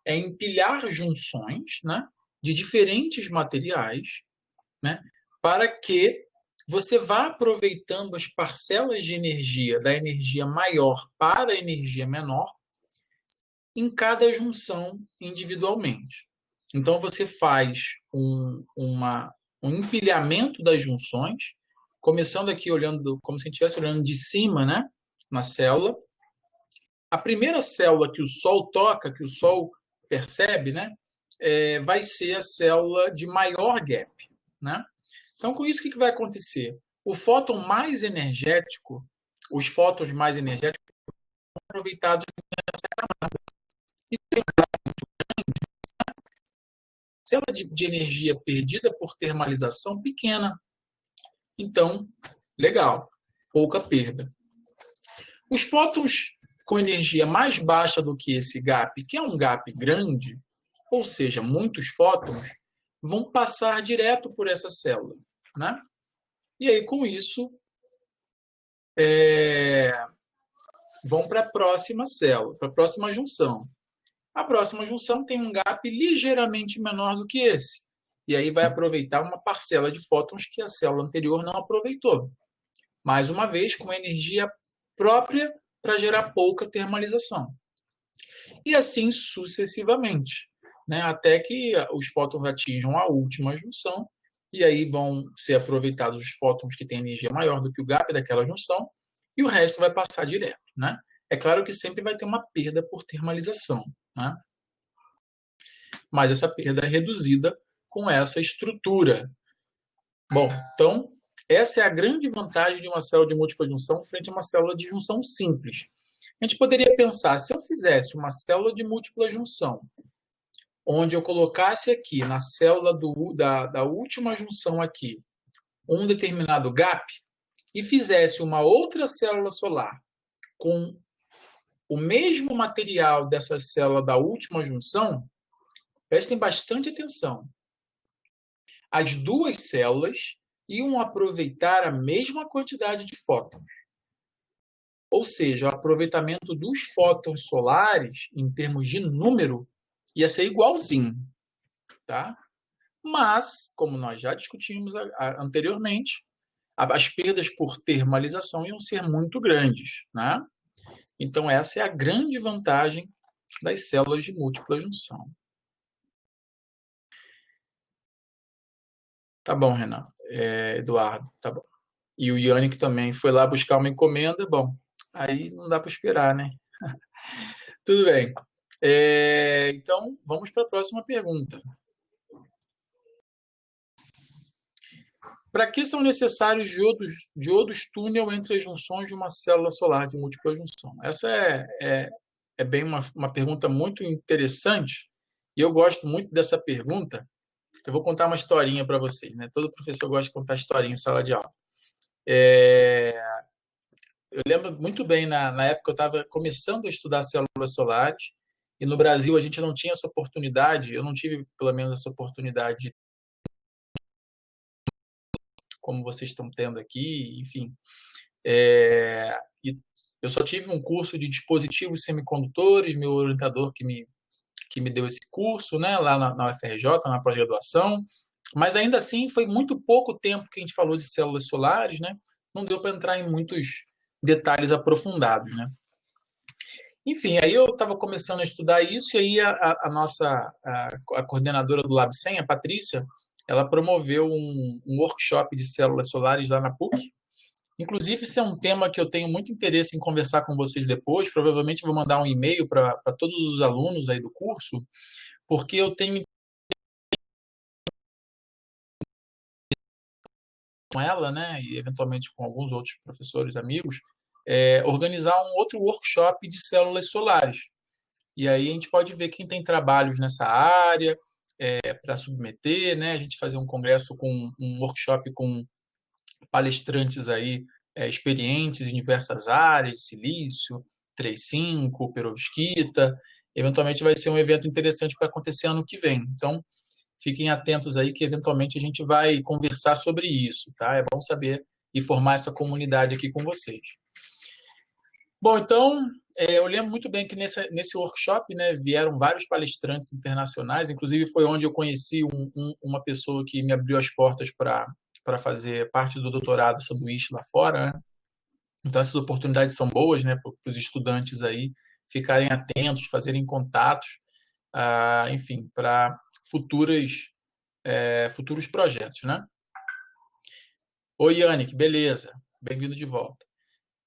É empilhar junções, né, de diferentes materiais, né, para que você vá aproveitando as parcelas de energia da energia maior para a energia menor em cada junção individualmente. Então, você faz um empilhamento das junções, começando aqui olhando como se a gente estivesse olhando de cima, né, na célula. A primeira célula que o Sol toca, que o Sol percebe, né, vai ser a célula de maior gap, né? Então, com isso, o que vai acontecer? O fóton mais energético, os fótons mais energéticos são aproveitados nessa camada. E tem uma célula de energia perdida por termalização pequena. Então, legal, pouca perda. Os fótons com energia mais baixa do que esse gap, que é um gap grande, ou seja, muitos fótons, vão passar direto por essa célula, né? E aí, com isso, vão para a próxima célula, para a próxima junção. A próxima junção tem um gap ligeiramente menor do que esse. E aí vai aproveitar uma parcela de fótons que a célula anterior não aproveitou. Mais uma vez, com energia própria para gerar pouca termalização. E assim sucessivamente, né? Até que os fótons atinjam a última junção, e aí vão ser aproveitados os fótons que têm energia maior do que o gap daquela junção, e o resto vai passar direto, né? É claro que sempre vai ter uma perda por termalização, né? Mas essa perda é reduzida com essa estrutura. Bom, então, essa é a grande vantagem de uma célula de múltipla junção frente a uma célula de junção simples. A gente poderia pensar, se eu fizesse uma célula de múltipla junção, onde eu colocasse aqui na célula da última junção aqui, um determinado gap, e fizesse uma outra célula solar com o mesmo material dessa célula da última junção, prestem bastante atenção. As duas células iam aproveitar a mesma quantidade de fótons. Ou seja, o aproveitamento dos fótons solares, em termos de número, ia ser igualzinho. Tá? Mas, como nós já discutimos anteriormente, as perdas por termalização iam ser muito grandes. Né? Então, essa é a grande vantagem das células de múltipla junção. Tá bom, Renan. Eduardo, tá bom. E o Yannick também foi lá buscar uma encomenda. Bom, aí não dá para esperar, né? Tudo bem. Então, vamos para a próxima pergunta. Para que são necessários diodos túnel entre as junções de uma célula solar de múltipla junção? Essa é bem uma pergunta muito interessante, e eu gosto muito dessa pergunta. Eu vou contar uma historinha para vocês, né? Todo professor gosta de contar historinha em sala de aula. Eu lembro muito bem, na época eu estava começando a estudar células solares, e no Brasil a gente não tinha essa oportunidade, eu não tive pelo menos essa oportunidade como vocês estão tendo aqui, enfim. E eu só tive um curso de dispositivos semicondutores, meu orientador que me deu esse curso, né, lá na UFRJ, na pós-graduação, mas ainda assim foi muito pouco tempo que a gente falou de células solares, né, não deu para entrar em muitos detalhes aprofundados, né. Enfim, aí eu estava começando a estudar isso, e aí a nossa a coordenadora do LabCem, a Patrícia, ela promoveu um workshop de células solares lá na PUC. Inclusive, isso é um tema que eu tenho muito interesse em conversar com vocês depois. Provavelmente vou mandar um e-mail para todos os alunos aí do curso, porque eu tenho com ela, né, e eventualmente com alguns outros professores amigos, organizar um outro workshop de células solares. E aí a gente pode ver quem tem trabalhos nessa área para submeter, né? A gente fazer um congresso com um workshop com palestrantes aí experientes em diversas áreas, de silício, 3,5, perovskita. Eventualmente vai ser um evento interessante para acontecer ano que vem. Então, fiquem atentos aí que eventualmente a gente vai conversar sobre isso, tá? É bom saber e formar essa comunidade aqui com vocês. Bom, então, eu lembro muito bem que nesse workshop, né, vieram vários palestrantes internacionais, inclusive foi onde eu conheci uma pessoa que me abriu as portas para fazer parte do doutorado sanduíche lá fora, né? Então, essas oportunidades são boas, né, para os estudantes aí ficarem atentos, fazerem contatos, enfim, para futuros projetos, né? Oi, Yannick, beleza? Bem-vindo de volta.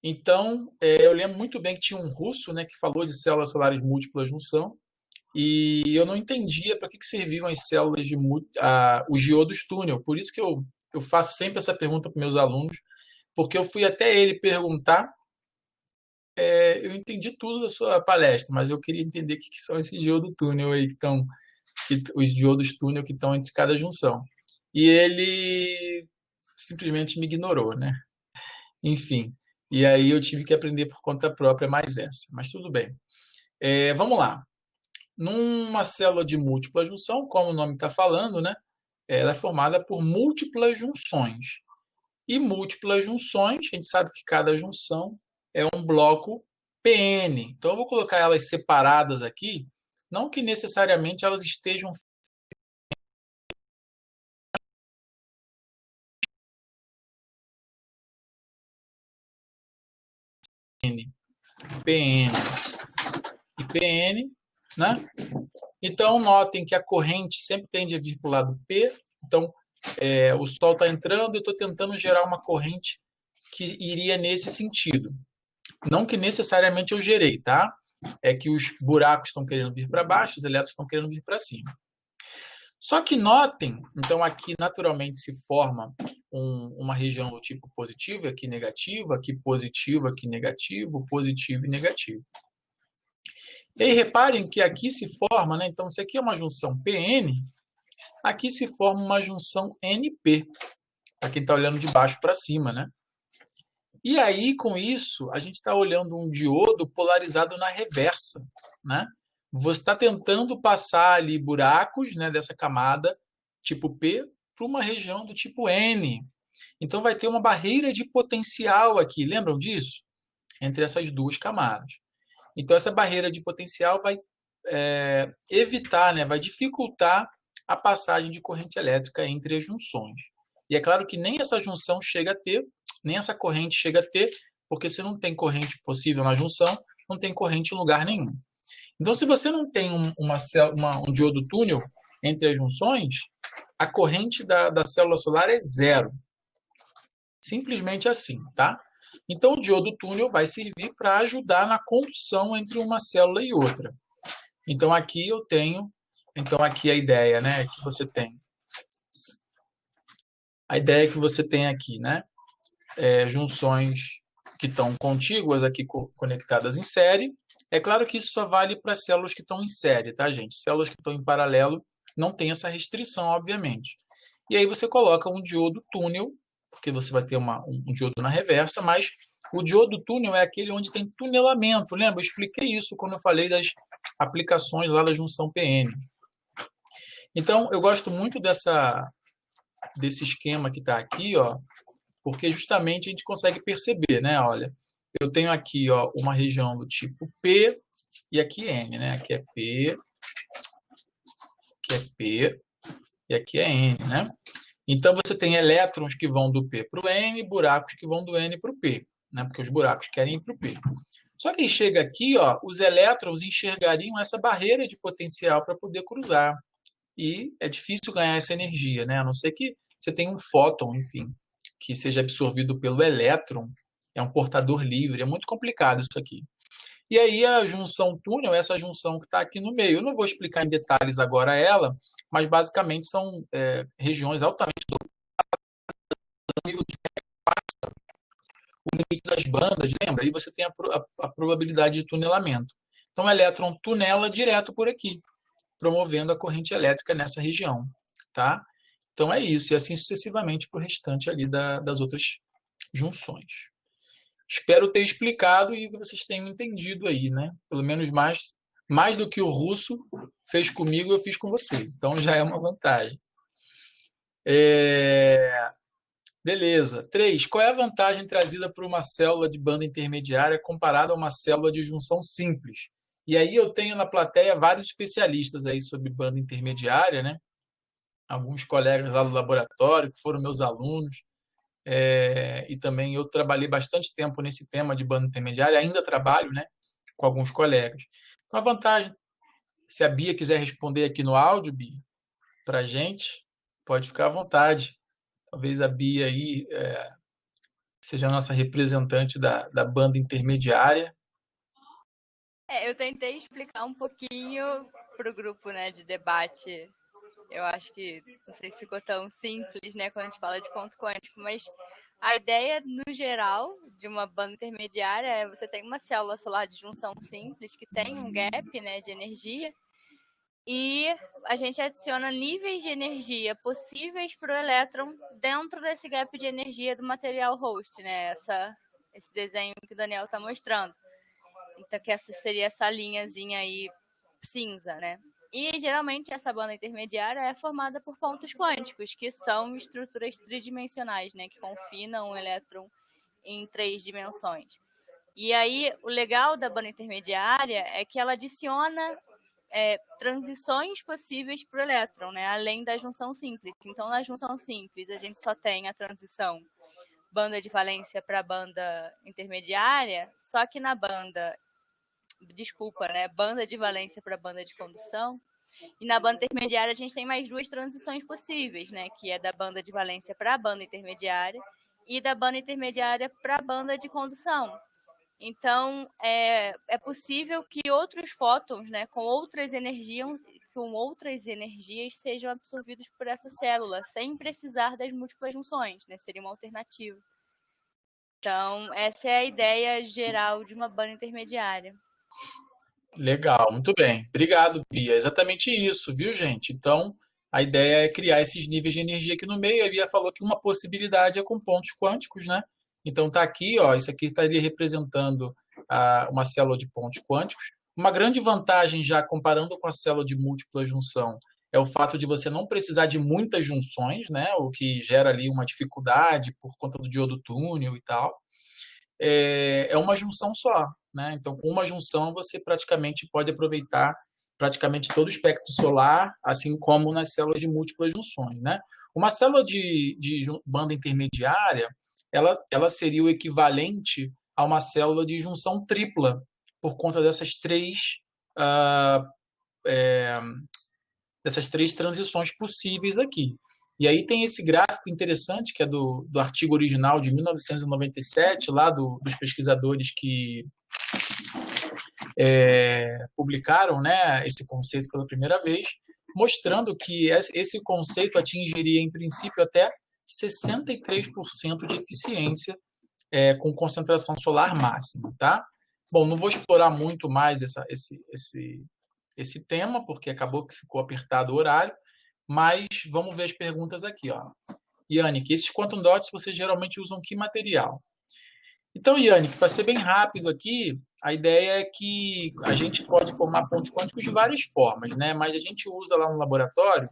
Então, eu lembro muito bem que tinha um russo, né, que falou de células solares múltipla junção, e eu não entendia para que serviam as células os diodos túnel. Por isso que eu faço sempre essa pergunta para meus alunos, porque eu fui até ele perguntar. Eu entendi tudo da sua palestra, mas eu queria entender o que são esses diodos túnel aí os diodos túnel que estão entre cada junção. E ele simplesmente me ignorou, né? Enfim, e aí eu tive que aprender por conta própria mais essa, mas tudo bem. Vamos lá. Numa célula de múltipla junção, como o nome está falando, né? Ela é formada por múltiplas junções. E múltiplas junções, a gente sabe que cada junção é um bloco PN. Então, eu vou colocar elas separadas aqui, não que necessariamente elas estejam PN e PN, né? Então, notem que a corrente sempre tende a vir para o lado P. Então, o Sol está entrando e eu estou tentando gerar uma corrente que iria nesse sentido. Não que necessariamente eu gerei, tá? É que os buracos estão querendo vir para baixo, os elétrons estão querendo vir para cima. Só que notem, então aqui naturalmente se forma uma região do tipo positivo, aqui negativo, aqui positivo, aqui negativo, positivo e negativo. E aí reparem que aqui se forma, né? Então isso aqui é uma junção PN, aqui se forma uma junção NP, para quem está olhando de baixo para cima, né? E aí, com isso, a gente está olhando um diodo polarizado na reversa, né? Você está tentando passar ali buracos, né, dessa camada tipo P para uma região do tipo N. Então, vai ter uma barreira de potencial aqui, lembram disso? Entre essas duas camadas. Então, essa barreira de potencial vai evitar, né, vai dificultar a passagem de corrente elétrica entre as junções. E é claro que nem essa junção chega a ter, nem essa corrente chega a ter, porque se não tem corrente possível na junção, não tem corrente em lugar nenhum. Então, se você não tem um diodo túnel entre as junções, a corrente da célula solar é zero. Simplesmente assim, tá? Então, o diodo túnel vai servir para ajudar na condução entre uma célula e outra. Então, aqui eu tenho... Então, aqui a ideia, né, que você tem. A ideia que você tem aqui, né? Junções que estão contíguas aqui conectadas em série. É claro que isso só vale para células que estão em série, tá, gente? Células que estão em paralelo não tem essa restrição, obviamente. E aí você coloca um diodo túnel, porque você vai ter um diodo na reversa, mas o diodo túnel é aquele onde tem tunelamento. Lembra? Eu expliquei isso quando eu falei das aplicações lá da junção PN. Então, eu gosto muito desse esquema que está aqui, ó, porque justamente a gente consegue perceber, né? Olha, eu tenho aqui, ó, uma região do tipo P e aqui N, né? Aqui é P, aqui é P e aqui é N, né? Então você tem elétrons que vão do P para o N, buracos que vão do N para o P, né? Porque os buracos querem ir para o P. Só que chega aqui, ó, os elétrons enxergariam essa barreira de potencial para poder cruzar. E é difícil ganhar essa energia, né? A não ser que você tenha um fóton, enfim, que seja absorvido pelo elétron, é um portador livre, é muito complicado isso aqui. E aí a junção túnel, essa junção que está aqui no meio. Eu não vou explicar em detalhes agora ela, mas basicamente são regiões altamente limite das bandas, lembra? Aí você tem a probabilidade de tunelamento. Então, o elétron tunela direto por aqui, promovendo a corrente elétrica nessa região, tá? Então, é isso, e assim sucessivamente para o restante ali das outras junções. Espero ter explicado e vocês tenham entendido aí, né? Pelo menos mais do que o russo fez comigo, eu fiz com vocês. Então, já é uma vantagem. Beleza. 3. Qual é a vantagem trazida por uma célula de banda intermediária comparada a uma célula de junção simples? E aí eu tenho na plateia vários especialistas aí sobre banda intermediária, né? Alguns colegas lá do laboratório que foram meus alunos, e também eu trabalhei bastante tempo nesse tema de banda intermediária, ainda trabalho, né, com alguns colegas. Então, a vantagem, se a Bia quiser responder aqui no áudio, Bia, para a gente, pode ficar à vontade. Talvez a Bia aí seja a nossa representante da banda intermediária. Eu tentei explicar um pouquinho para o grupo, né, de debate. Eu acho que não sei se ficou tão simples, né, quando a gente fala de ponto quântico, mas a ideia, no geral, de uma banda intermediária é você tem uma célula solar de junção simples que tem um gap, né, de energia, e a gente adiciona níveis de energia possíveis para o elétron dentro desse gap de energia do material host, né, esse desenho que o Daniel está mostrando. Então, que essa seria essa linhazinha aí cinza, né? E, geralmente, essa banda intermediária é formada por pontos quânticos, que são estruturas tridimensionais, né? Que confinam o elétron em 3 dimensões. E aí, o legal da banda intermediária é que ela adiciona transições possíveis para o elétron, né? Além da junção simples. Então, na junção simples, a gente só tem a transição banda de valência para banda intermediária, só que na banda de valência para banda de condução. E na banda intermediária a gente tem mais 2 transições possíveis, né? Que é da banda de valência para a banda intermediária e da banda intermediária para a banda de condução. Então, é possível que outros fótons, né, com outras energias sejam absorvidos por essa célula, sem precisar das múltiplas junções, né? Seria uma alternativa. Então, essa é a ideia geral de uma banda intermediária. Legal, muito bem. Obrigado, Bia. É exatamente isso, viu, gente? Então, a ideia é criar esses níveis de energia aqui no meio. A Bia falou que uma possibilidade é com pontos quânticos, né? Então, tá aqui, ó, isso aqui estaria representando uma célula de pontos quânticos. Uma grande vantagem, já comparando com a célula de múltipla junção, é o fato de você não precisar de muitas junções, né? O que gera ali uma dificuldade por conta do diodo túnel e tal. É uma junção só, né? Então, com uma junção, você praticamente pode aproveitar praticamente todo o espectro solar, assim como nas células de múltiplas junções, né? Uma célula de banda intermediária, ela seria o equivalente a uma célula de junção tripla, por conta dessas três transições possíveis aqui. E aí tem esse gráfico interessante, que é do artigo original de 1997, lá dos pesquisadores que publicaram, né, esse conceito pela primeira vez, mostrando que esse conceito atingiria, em princípio, até 63% de eficiência com concentração solar máxima, tá? Bom, não vou explorar muito mais esse tema, porque acabou que ficou apertado o horário, mas vamos ver as perguntas aqui, ó. Yannick, esses quantum dots vocês geralmente usam que material? Então, Yannick, para ser bem rápido aqui, a ideia é que a gente pode formar pontos quânticos de várias formas, né? Mas a gente usa lá no laboratório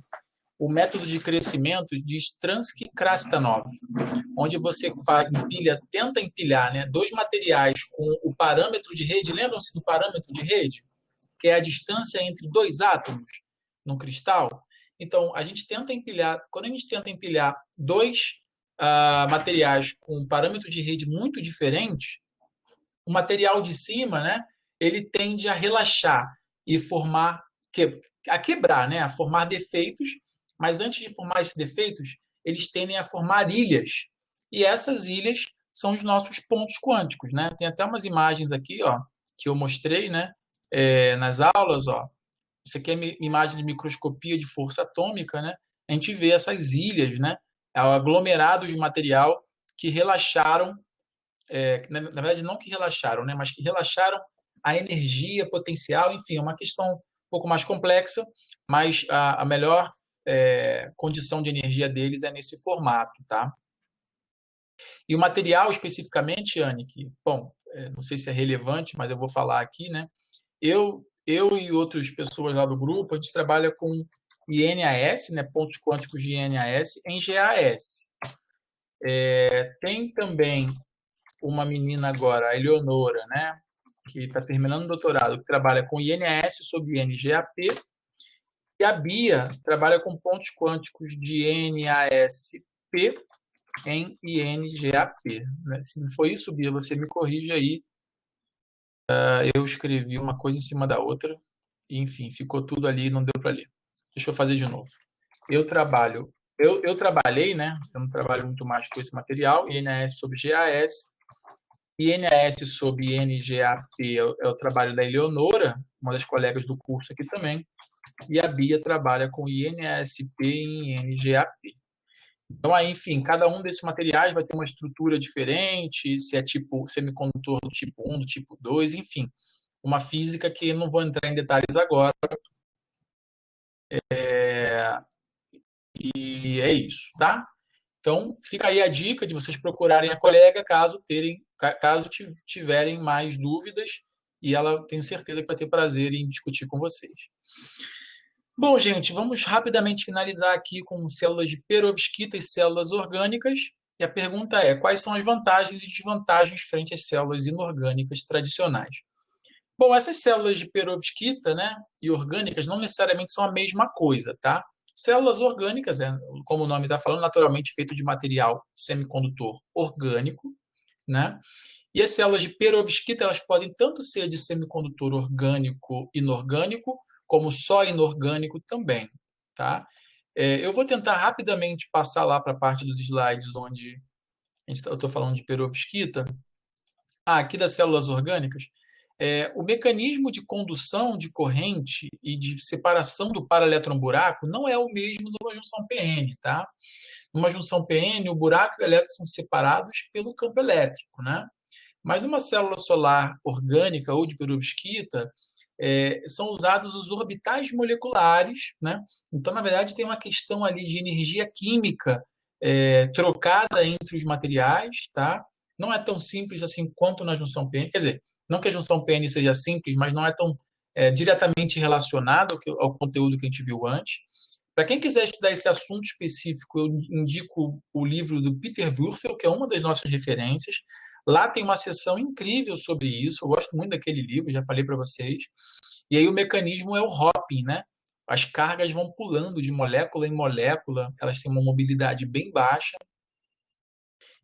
o método de crescimento de Stransky-Krastanov, onde você tenta empilhar, né, 2 materiais com o parâmetro de rede. Lembram-se do parâmetro de rede? Que é a distância entre 2 átomos num cristal. Então, quando a gente tenta empilhar 2 materiais com um parâmetro de rede muito diferentes, o material de cima, né, ele tende a relaxar e a quebrar, né, a formar defeitos, mas antes de formar esses defeitos, eles tendem a formar ilhas. E essas ilhas são os nossos pontos quânticos, né? Tem até umas imagens aqui, ó, que eu mostrei, né, nas aulas, ó. Isso aqui é imagem de microscopia de força atômica, né? A gente vê essas ilhas, né? É o aglomerado de material que relaxaram na verdade, não que relaxaram, né, mas que relaxaram a energia potencial, enfim, é uma questão um pouco mais complexa, mas a melhor condição de energia deles é nesse formato, tá? E o material especificamente, Anne, que, bom, não sei se é relevante, mas eu vou falar aqui, né? Eu e outras pessoas lá do grupo, a gente trabalha com INAS, né, pontos quânticos de INAS, em GAS. Tem também uma menina agora, a Eleonora, né, que está terminando o doutorado, que trabalha com INAS sobre INGAP, e a Bia trabalha com pontos quânticos de NASP em INGAP. Né? Se não foi isso, Bia, você me corrige aí. Eu escrevi uma coisa em cima da outra, e, enfim, ficou tudo ali, não deu para ler. Deixa eu fazer de novo. Eu trabalhei, né? Eu não trabalho muito mais com esse material, INAS sobre GAS, INAS sobre INGAP é o trabalho da Eleonora, uma das colegas do curso aqui também, e a Bia trabalha com INASP e INGAP. Então, aí, enfim, cada um desses materiais vai ter uma estrutura diferente, se é tipo semicondutor do tipo 1, do tipo 2, enfim, uma física que não vou entrar em detalhes agora. E é isso, tá? Então, fica aí a dica de vocês procurarem a colega caso tiverem mais dúvidas, e ela tenho certeza que vai ter prazer em discutir com vocês. Bom, gente, vamos rapidamente finalizar aqui com células de perovskita e células orgânicas. E a pergunta é: quais são as vantagens e desvantagens frente às células inorgânicas tradicionais? Bom, essas células de perovskita, né, e orgânicas não necessariamente são a mesma coisa, tá? Células orgânicas, como o nome está falando, naturalmente feito de material semicondutor orgânico, né? E as células de perovskita, elas podem tanto ser de semicondutor orgânico inorgânico, como só inorgânico também, tá? Eu vou tentar rapidamente passar lá para a parte dos slides onde eu estou falando de perovskita. Aqui das células orgânicas, o mecanismo de condução de corrente e de separação do paraeletrão-buraco não é o mesmo numa junção PN, tá? Numa junção PN, o buraco e o elétron são separados pelo campo elétrico, né? Mas numa célula solar orgânica ou de perovskita, são usados os orbitais moleculares, né? Então, na verdade, tem uma questão ali de energia química trocada entre os materiais, tá? Não é tão simples assim quanto na junção PN. Quer dizer, não que a junção PN seja simples, mas não é tão diretamente relacionado ao conteúdo que a gente viu antes. Para quem quiser estudar esse assunto específico, eu indico o livro do Peter Würfel, que é uma das nossas referências. Lá tem uma seção incrível sobre isso. Eu gosto muito daquele livro, já falei para vocês. E aí o mecanismo é o hopping, né? As cargas vão pulando de molécula em molécula, elas têm uma mobilidade bem baixa.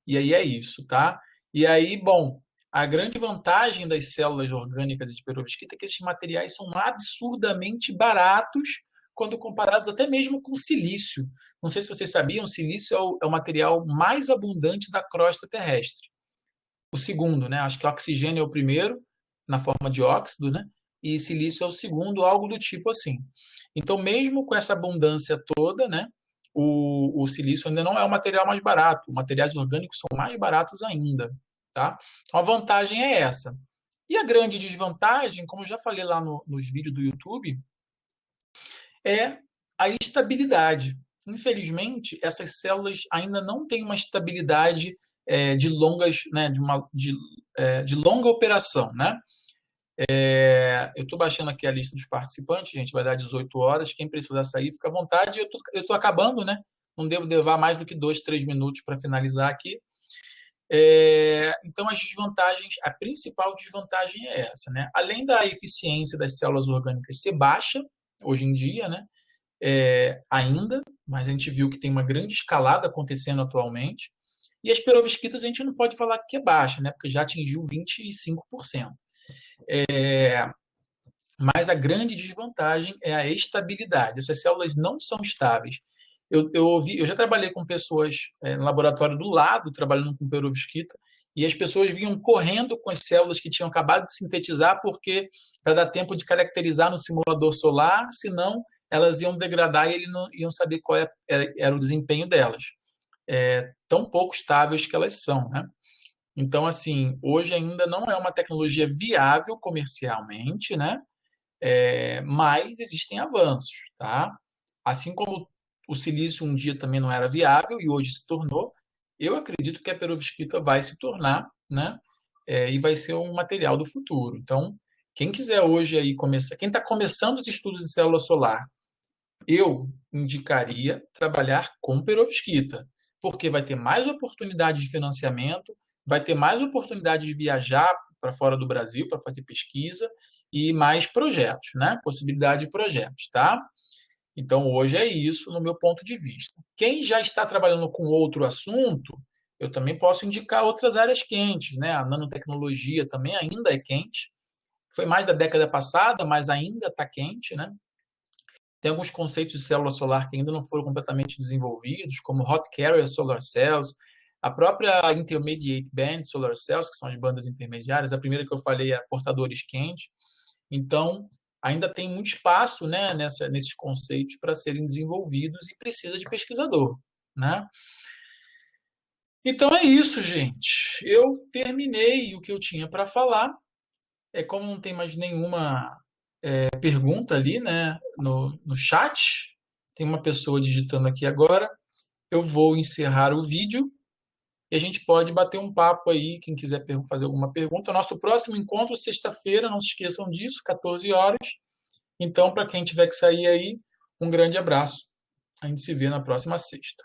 E aí é isso, tá? E aí, bom, a grande vantagem das células orgânicas de perovskita é que esses materiais são absurdamente baratos quando comparados até mesmo com silício. Não sei se vocês sabiam, o silício é o material mais abundante da crosta terrestre. O segundo, né? Acho que o oxigênio é o primeiro, na forma de óxido, né? E silício é o segundo, algo do tipo assim. Então, mesmo com essa abundância toda, né? O silício ainda não é o material mais barato. Materiais orgânicos são mais baratos ainda, tá? Então, a vantagem é essa. E a grande desvantagem, como eu já falei lá nos vídeos do YouTube, é a estabilidade. Infelizmente, essas células ainda não têm uma estabilidade de longas, né, de longa operação, né? Eu estou baixando aqui a lista dos participantes, gente, vai dar 18 horas. Quem precisar sair, fica à vontade. Eu estou acabando, né? Não devo levar mais do que 2, 3 minutos para finalizar aqui. Então, as desvantagens, a principal desvantagem é essa, né? Além da eficiência das células orgânicas ser baixa, hoje em dia, né? Ainda, mas a gente viu que tem uma grande escalada acontecendo atualmente. E as perovskitas a gente não pode falar que é baixa, né? Porque já atingiu 25%. Mas a grande desvantagem é a estabilidade. Essas células não são estáveis. Eu já trabalhei com pessoas no laboratório do lado, trabalhando com perovskita, e as pessoas vinham correndo com as células que tinham acabado de sintetizar, porque para dar tempo de caracterizar no simulador solar, senão elas iam degradar e eles não iam saber qual era o desempenho delas. Tão pouco estáveis que elas são, né? Então, assim, hoje ainda não é uma tecnologia viável comercialmente, né? Mas existem avanços, tá? Assim como o silício um dia também não era viável e hoje se tornou, eu acredito que a perovskita vai se tornar, né? E vai ser um material do futuro. Então, quem quiser hoje aí começar, quem está começando os estudos de célula solar, eu indicaria trabalhar com perovskita, porque vai ter mais oportunidade de financiamento, vai ter mais oportunidade de viajar para fora do Brasil para fazer pesquisa e mais projetos, né? Possibilidade de projetos, tá? Então, hoje é isso no meu ponto de vista. Quem já está trabalhando com outro assunto, eu também posso indicar outras áreas quentes, né? A nanotecnologia também ainda é quente. Foi mais da década passada, mas ainda está quente, né? Tem alguns conceitos de célula solar que ainda não foram completamente desenvolvidos, como Hot Carrier Solar Cells, a própria Intermediate Band Solar Cells, que são as bandas intermediárias. A primeira que eu falei é portadores quentes. Então, ainda tem muito espaço, né, nesses conceitos para serem desenvolvidos e precisa de pesquisador, né? Então é isso, gente. Eu terminei o que eu tinha para falar. Como não tem mais nenhuma pergunta ali, né, no chat, tem uma pessoa digitando aqui agora, eu vou encerrar o vídeo e a gente pode bater um papo aí, quem quiser fazer alguma pergunta. Nosso próximo encontro, sexta-feira, não se esqueçam disso, 14 horas. Então, para quem tiver que sair aí, um grande abraço. A gente se vê na próxima sexta.